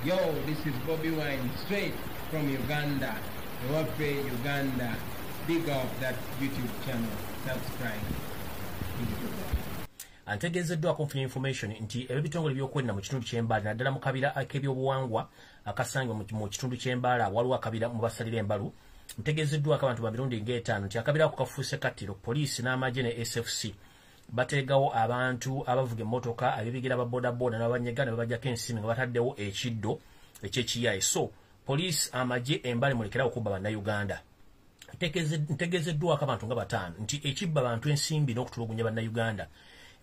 Yo, this is Bobi Wine, straight from Uganda. Ewaffe, Uganda. Big up that YouTube channel. Subscribe. Antegezeddwa konfuna information nti ebitongole by'okwenda mu kitundu ky'embaala naddala mu kabira ak'ebyobuwangwa akasangibwa mu kitundu ky'embaala waliwo akabira mu basalira embalu. Ntegezeddwako abantu ba mirundi ng'etaano nti akabira ako kafuuse kattiro poliisi n'amagye ne SFC bateegawo abantu abavuga emmotoka abeebigira ba bodaboda n'abanyegana babajjako ensimbi nga bataddewo ekiddo eky'ekiyayi. So poliisi amagye embale mulekerawo okubba bannayuganda. Ntegezeddwako abantu nga bataano nti ekibba abantu ensimbi n'okutulugunya bannayuganda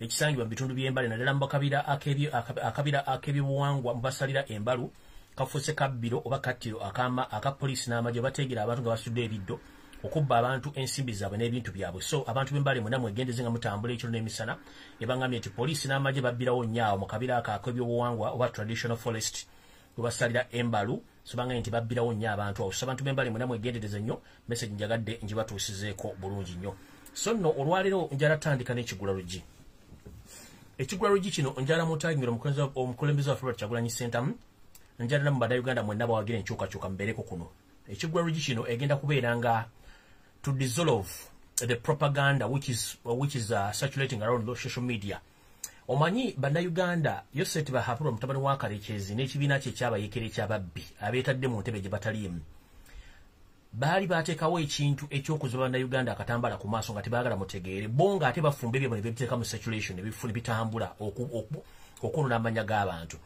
ekisangibwa mu bitundu by'embale naddala mu akabira ak'ebyobuwangwa mu basalira embalu kafuuse kabbiro oba kattiro aka poliisi n'amagye bateegera abantu nga basudde ebiddo okubba abantu ensimbi zaabwe n'ebintu byabwe. So abantu b'embale mwena mwegendeze nga mutambula ekiro n'emisana ebangambye nti poliisi n'amagye babbirawo nnyo mu kabira ak'ebyobuwangwa oba traditional forest we basalira embalu. So bangambye nti babbirawo nnyo abantu awo. So abantu b'embale mwena mwegendereze nnyo, message njagadde njibatuusizeeko bulungi nnyo. So nno olwaleero njala tandika n'ekigula luggi. Ekigula luggi kino njala mutagingira omukulembeze waffe Kyagulanyi Ssentamu njala mu bannayuganda mwenna bawagira enkyukakyuka mbeereko kuno. Ekigula luggi kino egenda kubeera nga to dissolve the propaganda which is circulating around the social media. Omanyi bannayuganda Yoseti Bahapura mutabani wa Karekezi n'ekibiina kye ekyabayekera ekyababbi abeetadde mu ntebe gye bataliimu baali baateekawo ekintu ekyokuziba bannayuganda akatambala ku maaso nga tebaagala mutegeere bo nga ate bafumba ebyo nebiteeka mu circulation ebifuna bitambula okunona amanya g'abantu.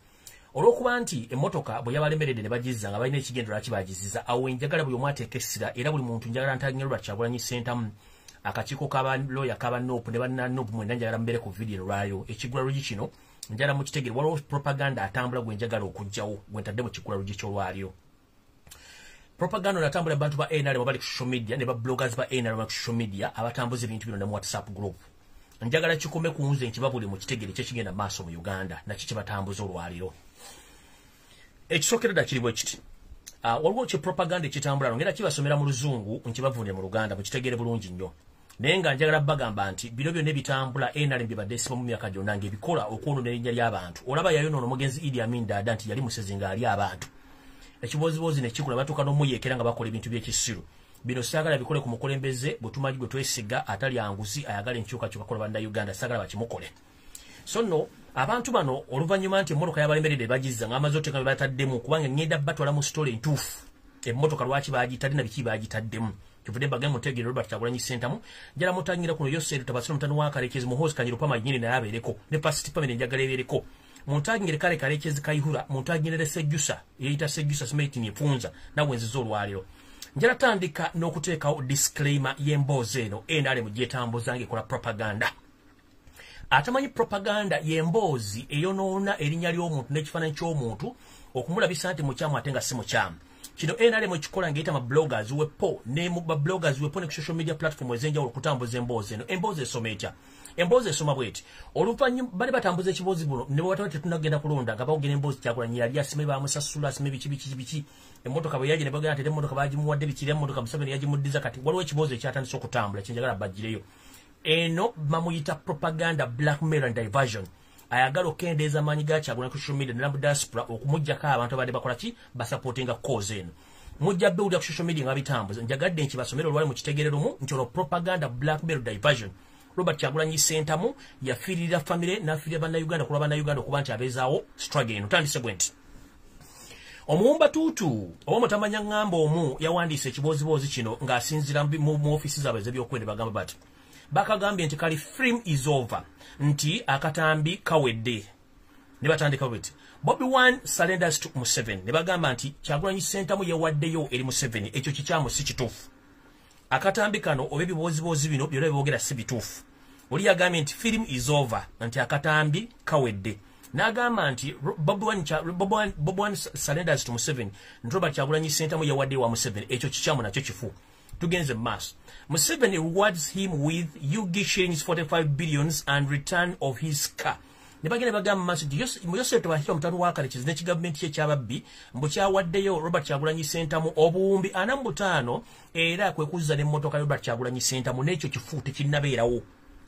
Olw'okuba nti emmotoka bwe yabalemeredde ne bagizza nga balina ekigendero lwaki bagiziza awo njagala buli omu ateeka essira era buli muntu njagala ntaginye Kyagulanyi Ssentamu akakiiko k'abalooya k'abanopu ne bannanopu mwenda njagala mbeere ku vidiyo lwayo. Ekigula luggi kino njagala mukitegere waliwo propaganda atambula gwe njagala okugjawo gwe ntadde mu kigula luggi ky'olwalyo. Propaganda natambula abantu ba NRM abali ku social media ne ba bloggers ba NRM ku social media abatambuza ebintu bino ne mu WhatsApp group. Njagala kikome ku nze nkibabule mu kitegere ky'ekigenda maaso mu Uganda na kiki batambuza olwaliro. Ekisookeredda kiri bwe kiti. Waliwo kye propaganda ekitambula ngera kibasomera mu Luzungu nkibavunde mu Luganda mu kitegere bulungi nnyo. Naye nga njagala bagamba nti bino byonna ebitambula NRM bye badde esiba mu myaka gyonna ng'ebikola okwonoona erinnya ly'abantu. Olaba yayonoona omugenzi Idi Amin Dada nti yali musezi ng'ali abantu. Ekibozibozi ne kikula batuuka n'omuyeekera nga bakola ebintu by'ekisiru. Bino saagala bikole ku mukulembeze gwe tumanyi gwe twesiga atali anguzi ayagala enkyukakyuka kola bannayuganda saagala bakimukole. So nno abantu bano oluvannyuma nti emmotoka yabalemeredde bagizza ng'amaze oteeka bye bataddemu kubanga ngenda batwala mu sitole entuufu emmotoka lwaki bagitadde na biki bagitaddemu. Kivudde bagamba mutegeere Robert Kyagulanyi Ssentamu njala mutangira kuno Yoseri Tabasiro mutano wa Karekezi muhozi Kanyirupama nyini naye abeereko ne Past Pamene njagala ebeereko. Muntagingire kale Karekezi Kayihura muntagingire Sejjusa yeyita Sejjusa Smith Nyefunza nawe nzizo olwaliro. Njala tandika n'okuteekawo disclaimer y'emboozi eno NRM gyetambuza ng'ekola propaganda. Atamanyi propaganda y'emboozi eyonoona erinnya ly'omuntu n'ekifaananyi ky'omuntu okumulabisa nti mukyamu ate nga si mukyamu. Kino NRM ekikola ng'eyita ma bloggers wepo ne mu ba bloggers wepo ne ku social media platform ez'enjawulo okutambuza emboozi eno. Emboozi esoma etya? Emboozi esoma bw'eti. Oluvannyuma bali batambuza ekiboozi buno ne bwe bataba tetunagenda kulonda nga bawogera emboozi Kyagulanyi yali asime bamusasula asime biki. Emmotoka bwe yaje ne bagenda nti emmotoka baagimuwadde bikiri emmotoka Museveni yagimuddiza kati waliwo ekiboozi ekyatandise okutambula kyenjagala bajjireyo. Eno bamuyita propaganda blackmail and diversion. Ayagala okendeeza amaanyi ga Kyagulanyi ku social media ne mu diaspora okumuggyako abantu abadde bakola ki basupportinga cause eno. Mujja bewulira ku social media nga bitambuza njagadde nkibasomera olwali mu kitegereromu nti ono propaganda blackmail diversion. Robert Kyagulanyi Ssentamu yafiirira famire n'afiirira bannayuganda kulwa bannayuganda okuba nti abeezaawo struggle eno. Tandise bwe nti omuwumba tuutu oba mutamanya ngamba omu yawandiisa ekiboozibozi kino ng'asinziira mu ofiisi zaabwe ez'ebyokwenda bagamba bati bakagambye nti kali film is over nti akatambi kawedde ne batandika bweti Bobi Wine surrenders to Museveni ne bagamba nti Kyagulanyi Ssentamu yawaddeyo eri Museveni ekyo kikyamu si kituufu. Akatambi kano oba ebibozibozi bino byonna biboogera si bituufu. Oli yagambye nti film is over nti akatambi kawedde. N'agamba nti Bobi Wine surrenders to Museveni nti Robert Kyagulanyi Ssentamu yawaddeyo wa Museveni ekyo kikyamu nakyo kifu. Tugenze mass. Museveni rewards him with Yugi shillings 45 billions and return of his car. Nebagenda bagamba mass Yosef Tabasiro mutano wa Karekezi ne government ye kyababbi mbu kyawaddeyo Robert Kyagulanyi Ssentamu obuwumbi 45 era kwe kuzza n'emmotoka Robert Kyagulanyi Ssentamu n'ekyo kifu tekinnabeerawo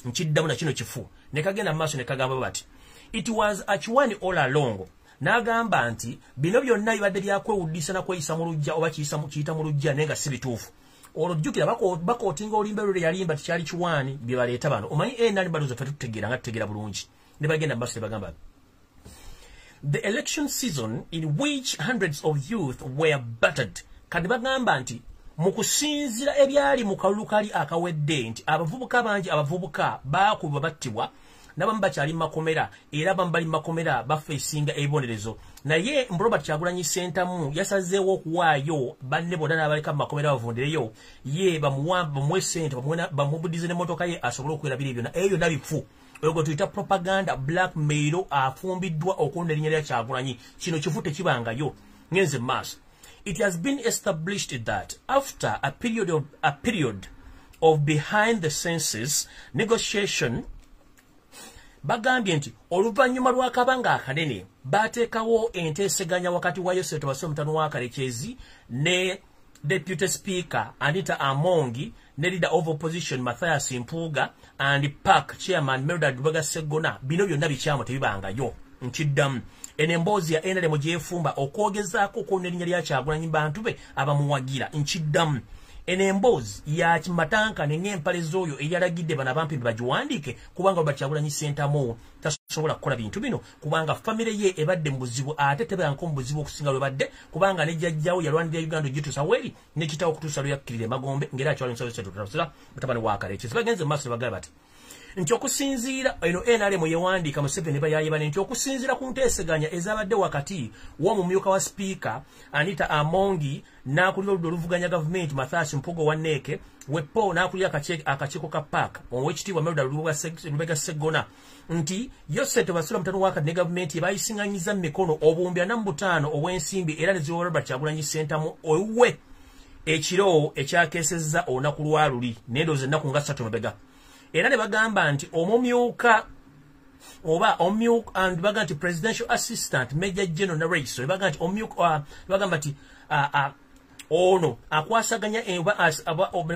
nkiddamu na kino kifu ne kagenda mass ne kagamba bati it was Achwani all along n'agamba nti bino byonna bibadde byakwewuddisa na kweyisa mu lujja oba kiyita mu lujja naye nga si bituufu. Olujjukira bakootinga olimba lwe yalimba tikyali kiwaani bye baleeta bano. Omanyi nani balowooza ffe tutegeera nga tutegeera bulungi. Ne bagenda mu maaso ne bagamba the election season in which hundreds of youth were battered. Kati bagamba nti mu kusinziira ebyali mu kalulu kali akawedde nti abavubuka bangi baakubwa battibwa n'abamu bakyali mu makomera era abamu bali mu makomera bafeesinga ebibonerezo. Naye Robert Kyagulanyi Ssentamu yasazeewo okuwaayo banne bonna n'abaleka mu makomera bavundireyo ye bamuwe ssente bamubudize n'emmotoka ye asobole okwerabira ebyo eyo byonna bifu. Oyo tuyita propaganda blackmail afumbiddwa okulonda erinnya lya Kyagulanyi. Kino kifu tekibangayo. Ngenze maaso. It has been established that after a period of behind the scenes negotiation, bagambye nti oluvannyuma lw'akabanga akanene baateekawo enteeseganya wakati wa Ayise omutano wa Kalekezi ne Deputy Speaker Anita Amongi ne Leader of Opposition Mathias Mpuuga and PAC Chairman Mildred Lubega Sseggona. Bino byonna bikyamu tebibangayo. Nkiddamu enemboozi ya NRM gyefumba okwogezaako okwonna erinnya lya Kyagulanyi bantu be abamuwagira. Nkiddamu enemboozi ya kimatankane ng'empale z'oyo eyalagidde bano abampi bagiwandiike kubanga Robert Kyagulanyi Ssentamu tasobola kukola bintu bino kubanga famire ye ebadde mu buzibu ate tebeanko mu buzibu okusinga lwe badde kubanga ne jjajjawo yalwanirira Uganda ogituusa weri ne kitaawo okutuusa lwe yakkirira Magombe ng'era akyala ensalo setutasira mutabani wa Kalekezi. Bagenze mu maaso ne bagamba bati nti okusinziira eno NRM yewandiika Museveni bayayibane nti okusinziira ku nteeseganya ezabadde wakati w'omumyuka wa Speaker Anita Amongi n'akulira oludda oluvuganya gavumenti Mathias Mpuuga wa NEC wepo n'akulira akakiiko ka PAC ow'ekitiibwa Mildred Lubega Sseggona nti Yose Tebasula mutano wakati ne gavumenti bayisinganyiza mikono obuwumbi 45 obw'ensimbi era ne ziwa Robert Kyagulanyi Ssentamu owe ekiro ekyakeesezza olunaku lwa luli n'endowooza ennaku nga 3 mabega. Era ne bagamba nti omumyuka oba and bagamba nti presidential assistant Major General Naraiso bagamba nti omumyuka bagamba nti ono akwasaganya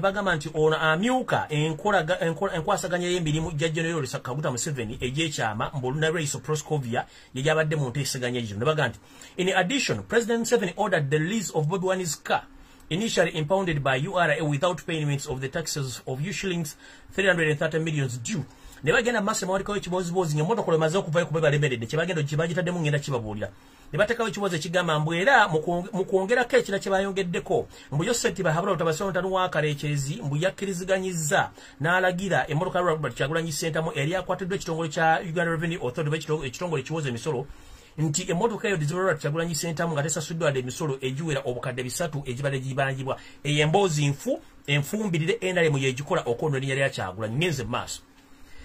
bagamba nti ono amyuka enkwasaganya y'emirimu gya General Kaguta Museveni egy'ekyama mbolu Naraiso Proscovia yabadde mu nteeseganya gino. Ne bagamba nti in addition President Museveni ordered the lease of Bobi Wine's car initially impounded by URA without payments of the taxes of shillings 330 million due. Ne bagenda maaso mawalikawo ekibozibozi ng'emmotoka lwe maze okuvayo kuba balemeredde kye bagenda kibagitaddemu ngenda kibabuulira. Ne bateekawo ekibozi ekigamba mbu era mu kwongerako ekira kye bayongeddeko mbu Yose Tibahabula Otabasira omutano wa Kalekezi mbu yakkiriziganyizza n'alagira emmotoka ya Robert Kyagulanyi Ssentamu eri akwatiddwa ekitongole kya Uganda Revenue Authority ekitongole ekiwoza emisolo nti emmotoka eyo dizibwa Robert Kyagulanyi Ssentamu nga tesasuddwa emisolo egiwera obukadde 3 egibadde gibanjibwa. Eyo emboozi enfumbirire NRM yegikola okwonna erinnya lya Kyagulanyi. Ngenze maaso.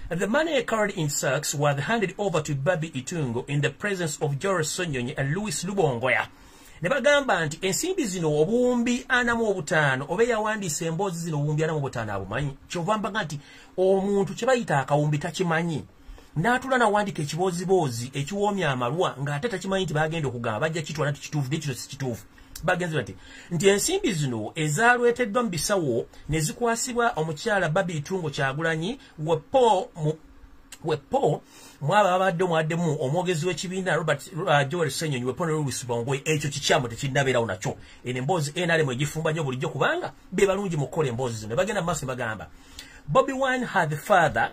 The money carried in sacks was handed over to Babi Itungo in the presence of Joris Sonyonyi and Louis Lubongoya. Ne bagamba nti ensimbi zino obuwumbi 45 oba yawandiisa emboozi zino obuwumbi 45 abumanyi. Kyova mbaga nti omuntu kye bayita akawumbi takimanyi. N'atula n'awandiika ekiboozibozi ekiwoomya amalwa ng'ate takimanyi nti bagenda okugamba bajja kitwala nti kituufu n'ekiro si kituufu. Bagenzera nti ensimbi zino ezaalweteddwa mu bisawo ne zikwasibwa omukyala Babi Itungo Kyagulanyi wepo mwaba babadde mwaddemu omwogezi w'ekibiina Robert Joel Ssenyonyi wepo ne Louis Lubongoya. Ekyo kikyamu tekinnabeerawo nakyo. Eno emboozi NRM egifumba nnyo bulijjo kubanga be balungi mu kukola emboozi zino. Ne bagenda mu maaso ne bagamba Bobi Wine had father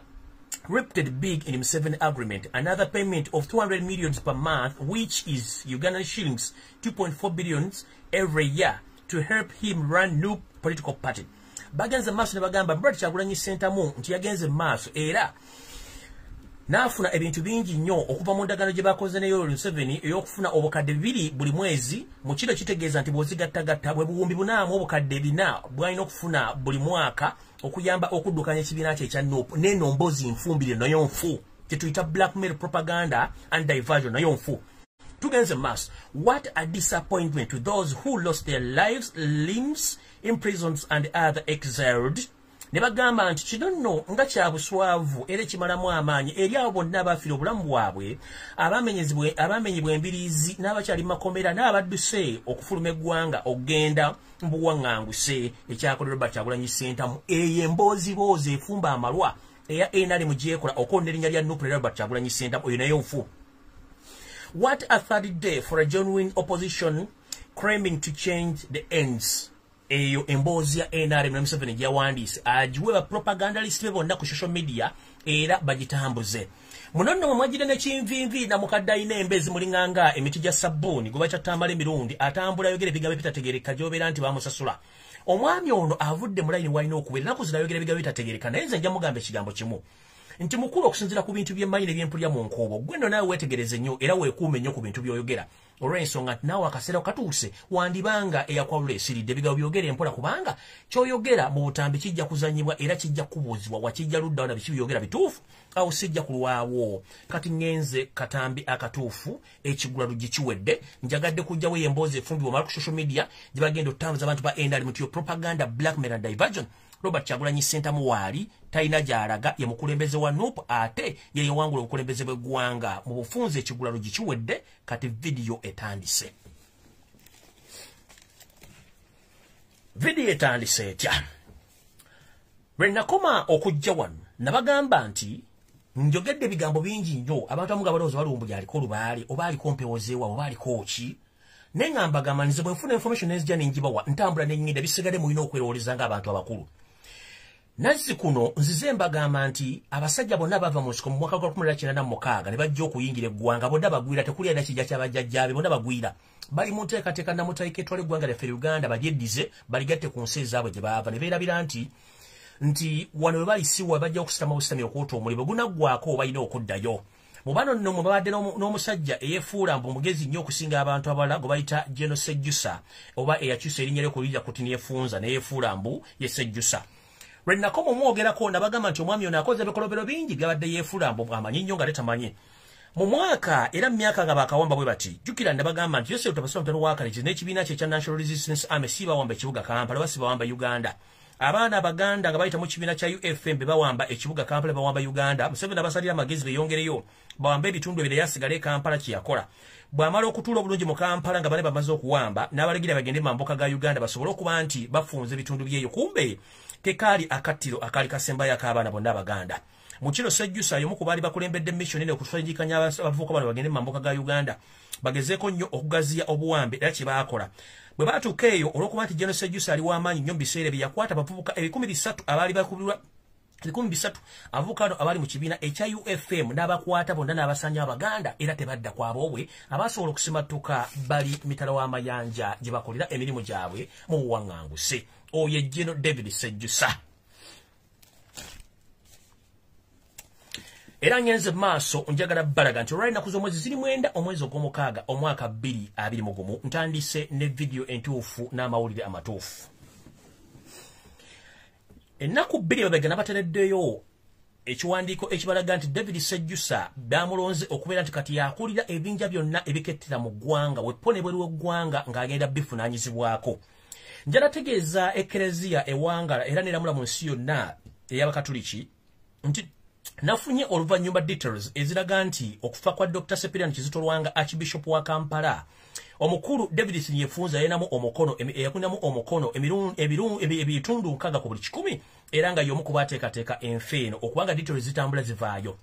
repeated big in Museveni agreement, another payment of 200 million per month, which is Ugandan shillings 2.4 billion every year, to help him run new political party. Bagenze maaso ne bagamba Robert Kyagulanyi Ssentamu nti yagenze maaso era n'afuna ebintu bingi nnyo okuva mu ndagaano gye bakoze ne Yoweri Museveni ey'okufuna obukadde 2 buli mwezi. Mu kino kitegeeza nti bw'ozigattagatta bwe buwumbi 4 obukadde 4 bw'alina okufuna buli mwaka okuyamba okuddukanya ekibiina kye ekya NUP n'eno mboozi nfumbire nayo nfu kye tuyita blackmail propaganda and diversion nayo nfu. Tugenze maaso. What a disappointment to those who lost their lives, limbs, imprisons and other exiled. Ne bagamba nti kino nno nga kya buswavu era kimalamu amaanyi eri abo bonna abafiira obulamu bwabwe abamenyebwa embiriizi n'abakyali mu makomera n'abadduse okufuluma eggwanga okugenda mu buwaŋŋanguse ekyakola Robert Kyagulanyi Ssentamu. Eyo emboozi efumba amalwa eya NRM gyekola okwonna erinnya lya NUP Robert Kyagulanyi Ssentamu oyo nayo nfu. What a third day for a genuine opposition claiming to change the ends. Eyo embozi ya NRM na Museveni gyawandise ajiwe ba propagandalist be bonna ku social media era bagitambuze. Munono mwajide ne chinvinvi na mukaddaine embezi mulinganga emiti gya sabuni goba kyatambala emirundi atambula yogere bigabe bitategereka jobera nti bamusasula. Omwami ono avudde mu line walina okubeera naku zinayogera bigabe bitategereka naye nze nja mugamba ekigambo kimu. Nti mukulu okusinzira ku bintu by'emmayire by'empulya mu nkobo gwe nno nawe weetegereze nnyo era weekuume nnyo ku bintu by'oyogera olw'ensonga nti naawe akaseera katuuse wandibanga eyakwalula esiridde bigawo byogera empola kubanga ky'oyogera mu butambi kijja kuzanyibwa era kijja kubuuzibwa wakijja luddawo na biki byogera bituufu awo sijja kulwawo kati ngenze katambi akatuufu ekigula luggi kiwedde njagadde kujjawo emboozi efumbibwa mala ku social media gye bagenda otambuza abantu ba NRM to propaganda blackmail and diversion. Robert Kyagulanyi Ssentamu waali talina gy'alaga ye mukulembeze wa NUP ate ye yewangula obukulembeze bw'eggwanga mu bufunze ekigula luggi kiwedde kati video etandise. Video etandise etya. Lwe nakoma okujja wano nabagamba nti njogedde ebigambo bingi nnyo abantu abamu nga balowooza Lumbuye aliko olubaale oba aliko mpewozeewa oba aliko ki. Nengamba gamba nze bwe nfuna information ezijja nenjibawa ntambula nennyinda bisigale mulina okwerowooleza ng'abantu abakulu. Nazzi kuno nzize mbagamba nti abasajja bonna bava mu nsiko mu mwaka gwa 1996 ne bajja okuyingira eggwanga bonna bagwira tekuli era kijja ky'abajjajjaabe bonna bagwira bali mu nteekateeka namutayika etwala eggwanga lyaffe Uganda balyeddize baligatte ku nsi ezaabwe gye baava ne beerabira nti wano we bayisiwa bajja okusitama busitami okwota omuliro gunaggwako balina okuddayo. Mu bano nno mwe babadde n'omusajja eyeefuula mbu mugezi nnyo okusinga abantu abalala gwe bayita General Sejjusa oba eyakyusa erinnya lye kulija kuti neyefunza neyeefuula mbu ye Sejjusa. Lwe nakoma omwogerako nabagamba nti omwami ono akoze ebikolobero bingi byabadde yeefuula mbu amanyi nnyo nga tetamanyi. Mu mwaka era mu myaka nga bakawamba bwe bati jjukira nabagamba nti Yosef Tabasoma mutano wa Kale n'ekibiina kye ekya National Resistance Army si bawamba ekibuga Kampala basi bawamba Uganda. Abaana abaganda nga bayita mu kibiina kya UFM be bawamba ekibuga Kampala bawamba Uganda. Museveni abasalira amagezi beyongereyo bawamba ebitundu ebirala yasigala e Kampala kye yakola. Bw'amala okutuula obulungi mu Kampala nga bane bamaze okuwamba n'abalegira bagende mu mboka ga Uganda basobole okuba nti bafunze ebitundu byeyo kumbe tekaali akattiro akaali kasembayo ak'abaana bonna abaganda. Mu kino Sejjusa y'omu ku baali bakulembedde mission eno okufanjikanya abavubuka bano bagende mu mboka ga Uganda bagezeeko nnyo okugaziya obuwambe era kye baakola. Bwe baatuuka eyo olw'okuba nti General Sejjusa ali w'amaanyi nnyo mu biseera bye yakwata abavubuka 300 abaali bakubirwa 300 abavubuka bano abaali mu kibiina ekya UFM n'abakwata bonna n'abasanya abaganda era tebadda kwaboobwe abasobola okusimattuka bali mitala w'amayanja gye bakolera emirimu gyabwe mu buwaŋŋanguse. Oyo General David Sejjusa. Era ngenze maaso njagala balaga nti olwali ennaku z'omwezi ziri 9 omwezi ogw'omukaaga omwaka 2021 ntandise ne video entuufu n'amawulire amatuufu. Ennaku 2 babegana batereddeyo ekiwandiiko ekibalaga nti David Sejjusa bamulonze okubeera nti kati yakulira ebinja byonna ebikettera mu ggwanga weppone bweri w'eggwanga ng'agenda bifunaanyizibwako. Njala tegeeza ekereziya ewangala era neramula mu nsi yonna ey'abakatuliki nti nafunye oluvannyuma details eziraga nti okufa kwa Dr. Sepirian Kizito Lwanga Archbishop wa Kampala omukulu David Sinyefunza yenamu omukono eyakunamu omukono ebitundu 6 ku buli 100 era nga y'omu ku baateekateeka enfeeno okubanga details zitambula zivaayo.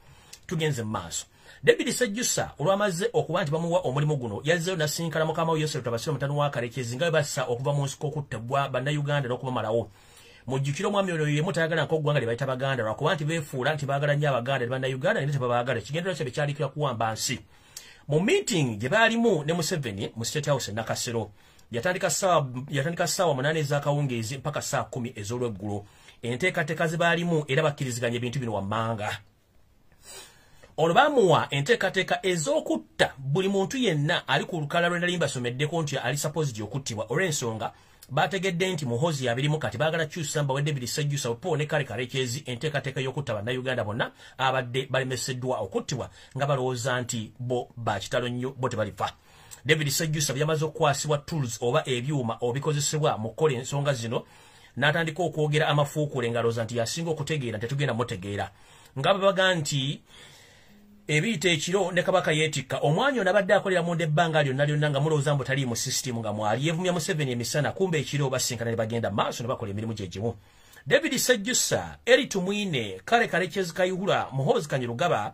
Tugenze mu maaso. David Sejjusa olwamaze okuba nti bamuwa omulimu guno yazzeyo nasinkana mukama we Yosef Tabasoma mutano wa Kale nga bassa okuva mu nsiko okuttebwa bannayuganda n'okubamalawo. Mujjukira omwami ono ye mutayagala nk'oggwanga lye bayita Baganda lwakuba nti beefuula nti baagala nnyo Abaganda ne bannayuganda naye tebabaagala ekigendera kye bekyalikira kuwamba nsi. Mu meeting gye baalimu ne Museveni mu State House e Nakasero yatandika ssaawa 8 ez'akawungeezi mpaka saa 10 ez'olweggulo. Enteekateeka ze baalimu era bakkiriziganya ebintu bino wammanga. Ono bamuwa enteekateeka ez'okutta buli muntu yenna ali ku lukalala lwe nali mbasomeddeko nti ali supposed okuttibwa olw'ensonga bategedde nti muhozi abirimu kati baagala kyusa mba wedde David Sejjusa Opo ne Kale Kalekyezi enteekateeka y'okutta bannayuganda bonna abadde balemeseddwa okuttibwa nga balowooza nti bo bakitalo nnyo bo tebalifa. David Sejjusa byamaze okukwasibwa tools oba ebyuma obikozesebwa mu kukola ensonga zino n'atandika okwogera amafuukule ng'alowooza nti yasinga okutegeera tetugenda mutegeera nga babaga nti ebiyita ekiro ne Kabaka yeetikka omwanya ono abadde akolera mu ebbanga lyonna nga mulowooza mbu tali mu system nga mwali yeevumya Museveni emisana kumbe ekiro basinkana ne bagenda maaso ne bakola emirimu gye gimu. David Sejjusa, Eri Tumwine, Kale Kalekyezi Kayihura, Muhoozi Kanyirugaba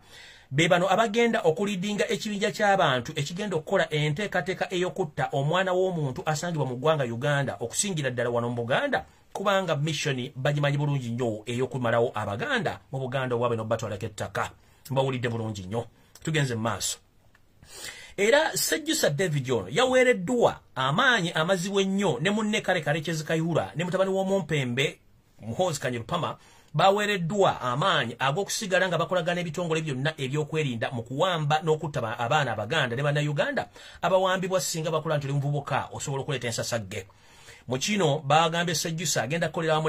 bebano abagenda okulidinga ekibinja ky'abantu ekigenda okukola enteekateeka ey'okutta omwana w'omuntu asangibwa mu ggwanga Uganda okusingira ddala wano mu Buganda kubanga mission bagimanyi bulungi nnyo ey'okumalawo abaganda mu Buganda obwabe n'obatwalako ettaka mbawulidde bulungi nnyo tugenze mu maaso. Era Sejjusa David ono yaweereddwa amaanyi amazibu ennyo ne munne kale Kyezikayihura ne mutabani w'omumpembe Muhoozi Kanyerupama baweereddwa amaanyi ag'okusigala nga bakolagana ebitongole byonna ebyokwerinda mu kuwamba n'okutta abaana abaganda ne bannayuganda abawambibwa singa bakola nti oli muvubuka osobola okuleeta ensasagge. Mu kino bagambye Sejjusa agenda kukolera wamu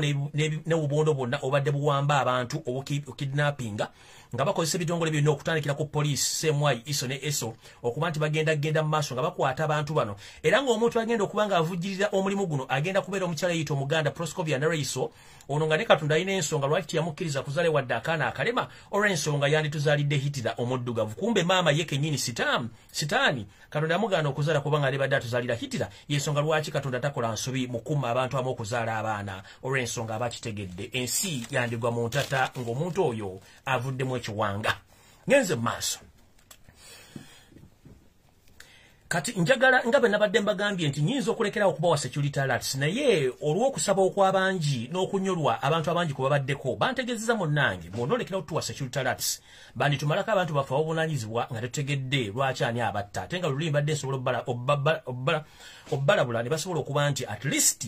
n'obubondo bwonna obadde buwamba abantu obukidnappinga nga bakozesa ebitongole byonna okutandikira ku poliisi Semwai Iso ne Eso okuba nti bagenda mu maaso nga bakwata abantu bano era ng'omuntu agenda okuba nga avujjirira omulimu guno agenda kubeera omukyala yeyita Omuganda Proscovia Naraiso ono nga ne Katonda alina ensonga lwaki teyamukkiriza kuzaale wadde akaana akalema olw'ensonga yandituzaalidde Hitler omuddugavu kumbe maama ye kennyini sitaani Katonda yamugaana okuzaala kubanga alibadde atuzaalira Hitler y'ensonga lwaki Katonda takola nsobi mu kumma abantu amu okuzaala abaana olw'ensonga abakitegedde ensi yandigwa mu ntata ng'omuntu oyo avuddemu ekiwanga. Ngenze maaso kati njagala nga bwe nabadde mbagambye nti nyinza okulekerawo okubawa security alerts naye olw'okusaba okw'abangi n'okunyolwa abantu abangi kwe babaddeko bantegezeza munnange bw'onoolekerawo tuwa security alerts banditumalako abantu baffe ab'obuvunaanyizibwa nga tetutegedde lwaki ani abatta ate nga lulimi badde nsobola obbalabula ne basobola okuba nti at least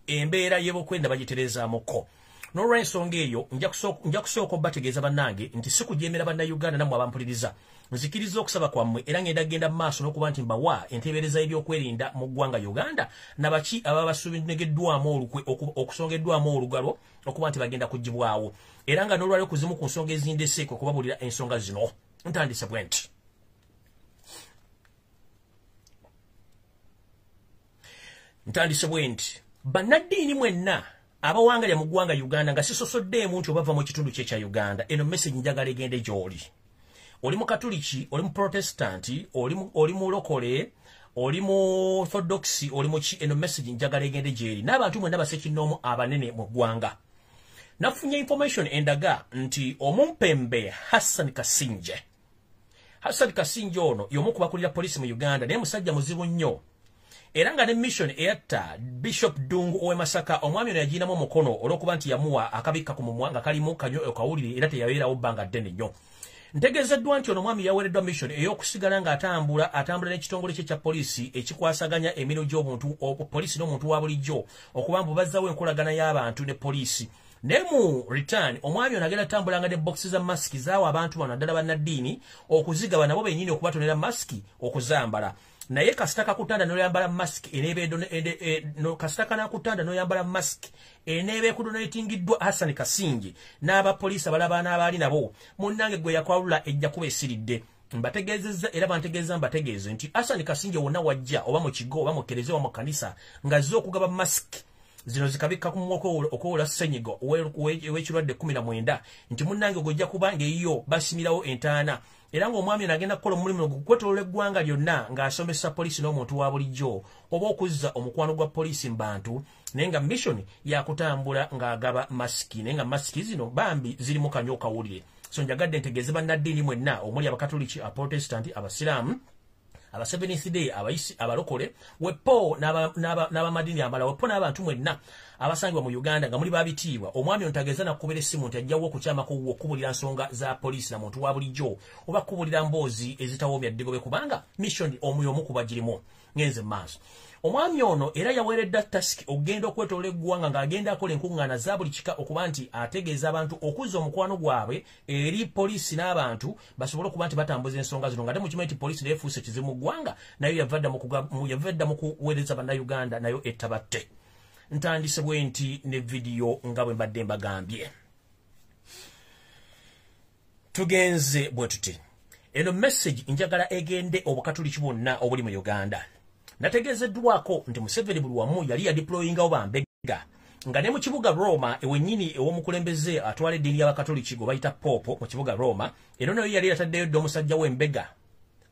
embeera y'ebyokwenda bagitereezaamuko. N'olw'ensonga eyo nja kusooka obbategeeza bannange nti si kujeemera bannayuganda nammwe abampuliriza nzikiriza okusaba kwammwe era ngenda genda mu maaso n'okuba nti mbawa enteebereza y'ebyokwerinda mu ggwanga Uganda nabaki ababa basubinegeddwamu olukwe okusongeddwamu olugalo okuba nti bagenda kugibwawo era nga n'olwali okuzimu ku nsonga ezindeseeko okubabuulira ensonga zino ntandise bwe nti bannaddiini mwenna abawangalya mu ggwanga Uganda nga sisosoddeemu nti obava mu kitundu kye kya Uganda eno message njagala egende gy'oli. Oli mu Katoliki, oli mu Protestanti, oli mu Lokole, oli mu Orthodoxi, oli mu ki eno message njagala egende gy'eri. N'abantu mwenna basekinnoomu abanene mu ggwanga. Nafunye information endaga nti omumpembe Hassan Kasinje ono y'omu ku bakulira poliisi mu Uganda naye musajja muzibu nnyo. Era nga ne mission eyatta Bishop Dungu owe Masaka omwami ono yaginamu omukono olw'okuba nti yamuwa akabikka ku mumwa nga kalimu kanyo okawulire era teyabeerawo bbanga ddene nnyo. Ntegeezeddwa nti ono omwami yaweereddwa mission ey'okusigala nga atambula n'ekitongole kye kya poliisi ekikwasaganya emirimu gy'obuntu poliisi n'omuntu wa bulijjo okuba mbu bazzawo enkolagana y'abantu ne poliisi. Ne mu return omwami ono agenda tambulanga ne boxi za masiki zaawa abantu bano naddala bannaddiini okuzigaba nabo bennyini okubatonera masiki okuzambala. Naye kasitaka kutanda n'oyambala mask kasitaka nakutanda n'oyambala mask eneeba ekudonatingiddwa Hassan Kasinje n'abapoliisi abalaba abaali nabo munnange gwe yakwalula ejja kuba esiridde. Mbategeezezza era bantegeeza mbategeeze nti Hassan Kasinje wonna wajja oba mu kigo oba mu kereze oba mu kanisa ng'azze okugaba mask zino zikabikka ku mwaka okuwola ssenyiga ow'ekirwadde 19 nti munnange gojja kuba ng'eyo basimirawo entaana. Era ng'omwami n'agenda kukola omulimu gw'okwetooloola eggwanga lyonna ng'asomesa poliisi n'omuntu wa bulijjo oba okuzza omukwano gwa poliisi mu bantu naye nga mission yakutambula ng'agaba masiki naye nga masiki zino bambi ziri mu kanyo okawulire. So njagadde ntegeeze bannaddiini mwenna omuli Abakatoliki, Abaprotestanti, Abasiraamu, aba Seventh Day, abayisi, abalokole, wepo n'abamadiini amala, wepo n'abantu mwenna abasangibwa mu Uganda nga muli babitiibwa. Omwami ontageza nakubira essimu nti ajjawo okukyamako okubulira nsonga za poliisi na muntu wa bulijjo oba kubulira mboozi ezitawoomya ddigobe kubanga mission omu kubagirimu. Ngenze maaso. Omwami ono era yaweeredda task okugenda okwetoola eggwanga ng'agenda akola enkuŋŋaana za buli kika okuba nti ategeeza abantu okuzza omukwano gwabwe eri poliisi n'abantu basobole okuba nti batambuza ensonga zino ng'ate mukimanyi nti poliisi nayo efuuse ekizibu mu ggwanga nayo yavadda mu kuweereza bannayuganda nayo ettabatte. Ntandise bwe nti ne vidiyo nga bwe mbadde mbagambye. Tugenze bwe tuti. Eno message njagala egende Obukatoliki bwonna obuli mu Uganda. Nategeezeddwako nti Museveni buli wamu yali yadeployingawo bambega nga ne mu kibuga Roma ewennyini ew'omukulembeze atwala eddiini y'Abakatoliki gwe bayita Popo mu kibuga Roma eno nayo yali yataddeyo dda omusajja w'embega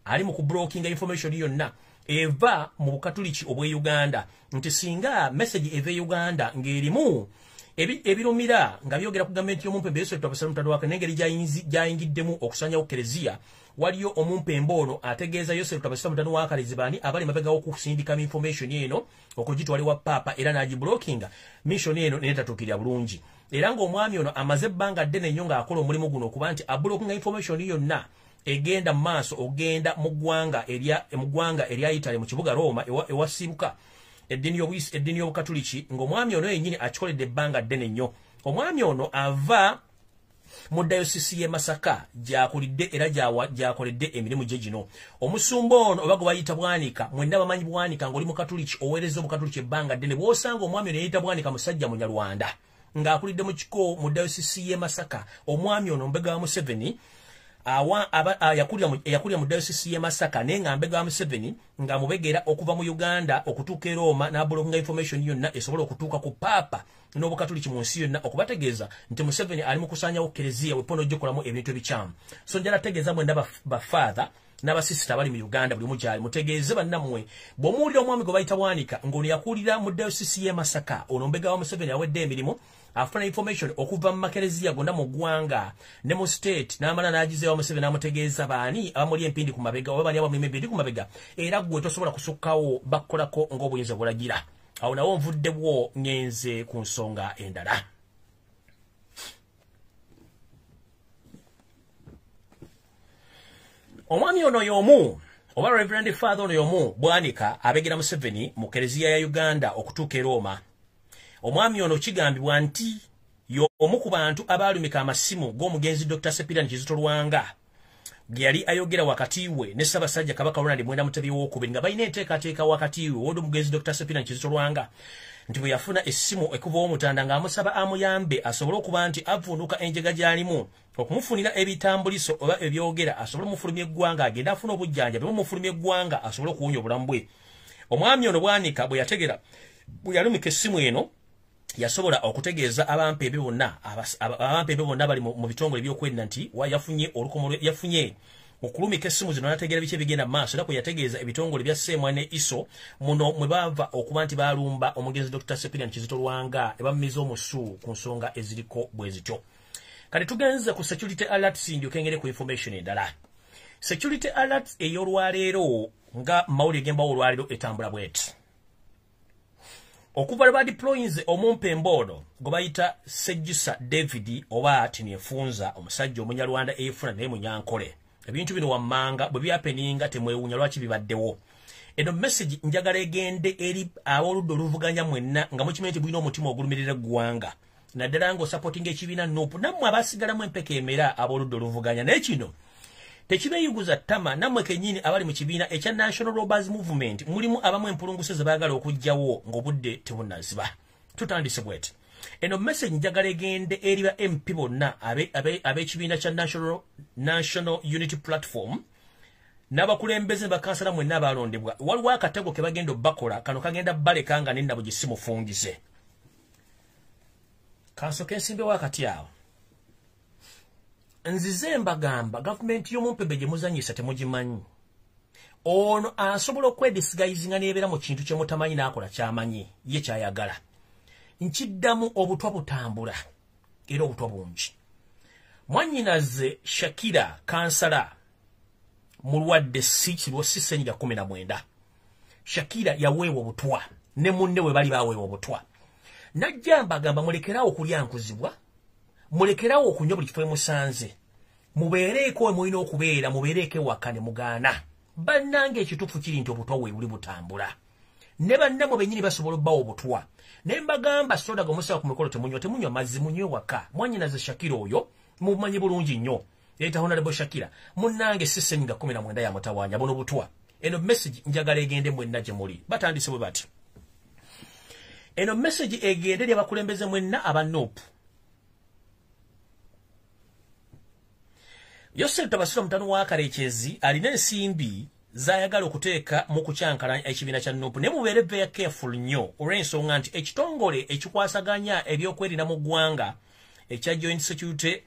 ali mu kubrokinga information yonna eva mu Bukatoliki obw'e Uganda nti singa message eva e Uganda ng'erimu ebirumira nga byogera ku gavumenti y'Omumpembe Tabasala mutano wake nengeri gyayingiddemu okusanya Kereziya waliyo Omumpembe ono ategeeza Yosef Tabasala mutano wake zibani abali mabega okusindika information eno okugitwali wa papa era nagiblockinga mission eno netatuukirira bulungi era ng'omwami ono amaze ebbanga ddene nnyo ng'akola omulimu guno okuba nti ablockinga information yonna egenda maaso ogenda mu ggwanga erya Italy mu kibuga Roma ewasibuka eddiini y'Obukatuliki ng'omwami ono yennyini akikoledde ebbanga ddene nnyo. Omwami ono ava mu dayosisi y'e Masaka gy'akulidde era gy'akoledde emirimu gye gino. Omusumba ono oba gwe bayita Bwanika mwenna bamanyi Bwanika ng'oli Mukatuliki oweereza Obukatuliki ebbanga ddene bw'osanga omwami ono yeyita Bwanika musajja Munyarwanda ng'akulidde mu kiko mu dayosisi y'e Masaka. Omwami ono mbega wa Museveni yakulira mu dayosisi y'e Masaka naye nga mbega wa Museveni nga mubegera okuva mu Uganda okutuuka e Roma n'abulonga information yonna esobola okutuuka ku Papa n'Obukatuliki mu nsi yonna okubategeeza nti Museveni ali mu kusaanyawo Kereziya wepono gyokolamu ebintu ebikyamu. So njala tegeeza mwenda bafather n'abasisita bali mu Uganda buli mukyali mutegeeze bannammwe bw'omuwulira omwami gwe bayita Bwanika ng'ono yakulira mu dayosisi y'e Masaka ono mbega wa Museveni awedde emirimu afuna information okuva mu Makereziya gonna mu ggwanga ne mu state n'amala n'agizeewo Museveni n'amutegeeza baani abamuli empindi ku mabega oba baani abamuli empindi ku mabega era gwe tosobola kusukkawo bakkolako ng'obuyinza bulagira. Awo nawo nvuddebwo ngenze ku nsonga endala. Omwami ono y'omu oba Reverend Father ono y'omu Bwanika abegera Museveni mu Kereziya ya Uganda okutuuka e Roma. Omwami ono kigambibwa nti y'omu ku bantu abaalumika amasimu g'omugenzi Dr. Sepirani Kizito Lwanga gye yali ayogera wakati we ne Ssaabasajja Kabaka Ronald Mwenda Mutebi w'okubiri nga balina enteekateeka wakati we w'odo omugenzi Dr. Sepirani Kizito Lwanga nti bwe yafuna essimu ekuva Omutanda ng'amusaba amuyambe asobole okuba nti avvuunuka enjega gy'alimu okumufunira ebitambuliso oba ebyogera asobole omufulumya eggwanga agenda afuna obujjanjabi omufulumya eggwanga asobole okuwonya obulamu bwe. Omwami ono Bwanika bwe yalumika essimu eno yasobola okutegeeza abampembe bonna bali mu bitongole by'okwerinda nti yafunye okulumika essimu zino n'ategeera biki ebigenda mu maaso era kwe yategeeza ebitongole bya Ssemwa ne Iso muno mwe baava okuba nti baalumba omugenzi Dr. Sepirani Kizito Lwanga ne bamumiza omusu ku nsonga eziriko bwe zityo. Kati tugenze ku security alerts ndyoke ku information endala. Security alerts ey'olwaleero nga mawulire gembawo olwaleero etambula bweti. Okuva lwe deployinze Omumpembe ono gwe bayita Sejjusa David oba Tinefunza omusajja Omunyarwanda eyefuna naye Munyankole. Ebintu bino wammanga bwe byapeninga temwewuunya lwaki bibaddewo. Eno message njagala egende eri ab'oludda oluvuganya mwenna nga mukimanyi nti bulina omutima ogulumirira eggwanga. Naddala ng'osupportinga ekibiina Nuupu nammwe abaasigalamu empeka emera ab'oludda oluvuganya naye kino tekibeeyuguza ttama nammwe kennyini abali mu kibiina ekya National Robbers Movement mulimu abamu empulunguse ze baagala okuggyawo ng'obudde tebunnaziba. Tutandise bweti. Eno message njagala egende eri ba MP bonna ab'ekibiina kya National Unity Platform n'abakulembeze bakansala mwenna abaalondebwa. Waliwo akatego ke bagenda obbakola kano kagenda baleka nga nenna bwe simufungize. Kansoke ensimbewo akati awo. Nzize mbagamba gavumenti y'Omumpembe gye muzanyisa temugimanyi. Ono asobola okwedisigayizinga n'ebeera mu kintu kye mutamanyi n'akola ky'amanyi ye ky'ayagala. Nkiddamu obutwa butambula era obutwa bungi. Mwannyinaze Shakira kansala mulwadde kirwa Ssennyiga 19. Shakira yaweebwa obutwa ne munne we bali baaweebwa obutwa. Najja mbagamba mulekerawo okulyankuzibwa, mulekerawo okunywa buli kifo musanze. Mubeereeko we mulina okubeera, mubeereeko ewaka ne mugaana. Bannange ekituufu kiri nti obutwa we buli butambula. Ne bannammwe bennyini basobola obbawo obutwa. Ne mbagamba soda gwe musaba ku mikolo temunywa mazzi munywe waka. Mwannyinaze Shakira oyo mumanyi bulungi nnyo. Yeeta Honorable Shakira. Munnange Ssennyiga 19 ya mutawaanya buno butwa. Eno message njagala egende mwenna gye muli. Batandise bwe bati. Eno message egende eri abakulembeze mwenna aba Nuupu. Yosef Tabasula mutano wa Karekyezi alina ensimbi zayagala okuteeka mu kukyankalanya ekibiina kya Nuupu ne mubeere very careful nnyo olw'ensonga nti ekitongole ekikwasaganya ebyokwerinda mu ggwanga ekya Joint Security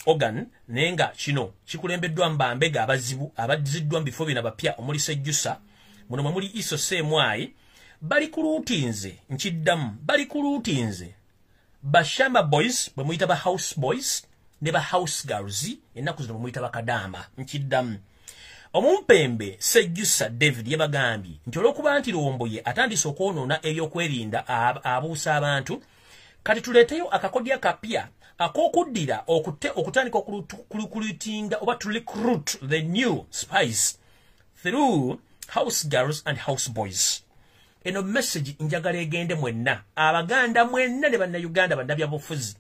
Organ naye nga kino kikulembeddwa mbambega abazibu abaziddwa mu bifo bino bapya omuli Sejjusa muno mwe muli Iso Ssemwayi bali ku luutinze nkiddamu bali ku luutinze bashamba boys bwe muyita ba house boys ne ba house girls ennaku zino bwe muyita bakadaama nkiddamu omumpembe Sejjusa David yabagambye nti olw'okuba nti Lumbuye atandise okwonoona ebyokwerinda abuusa abantu kati tuleeteyo akakodya kapya ak'okuddira okutandika okulutinga oba to recruit the new spies through house girls and house boys. Eno message njagala egende mwenna abaganda mwenna ne bannayuganda bannabyabufuzi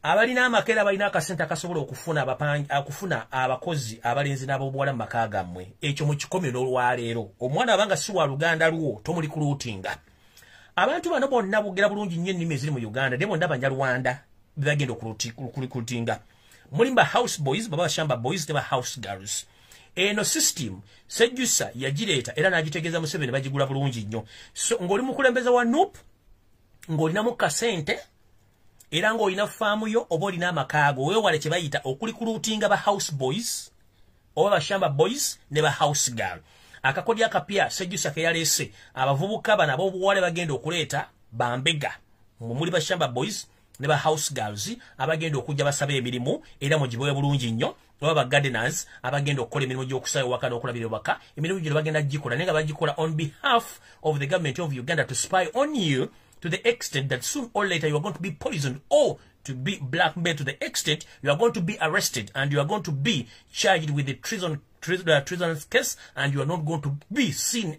abalina amakera balina akasente akasobola okufuna abakozi abalenzi n'ab'obuwala mu maka gammwe ekyo mu kikomero olwaleero omwana abanga si wa luganda lwo tomuli kuluutinga abantu bano bonna bogera bulungi nnyo ennimi eziri mu Uganda ne bonna banyalwanda bagenda okuluutinga mulimu ba house boys baba bashamba boys ne ba house girls. Eno system Sejjusa yagireeta era n'agitegeeza Museveni bagigula bulungi nnyo. So ng'oli mukulembeza wa NUP ng'olinamu kasente era ng'olina faamu yo oba olina amakaago weewale kye bayita okulikuluutinga ba house boys oba bashamba boys ne ba house girl. Akakodya akapya Sejjusa ke yaleese abavubuka bano ab'obuwale bagenda okuleeta bambega muli bashamba boys ne ba house girls abagenda okujja basaba emirimu era mugibowe bulungi nnyo oba ba gardeners abagenda okukola emirimu gy'okusaayo waka n'okulabira waka emirimu gino bagenda gikola naye nga bagikola on behalf of the government of Uganda to spy on you to the extent that soon or later you are going to be poisoned or to be blackmailed to the extent you are going to be arrested and you are going to be charged with the treasonous case and you are not going to be seen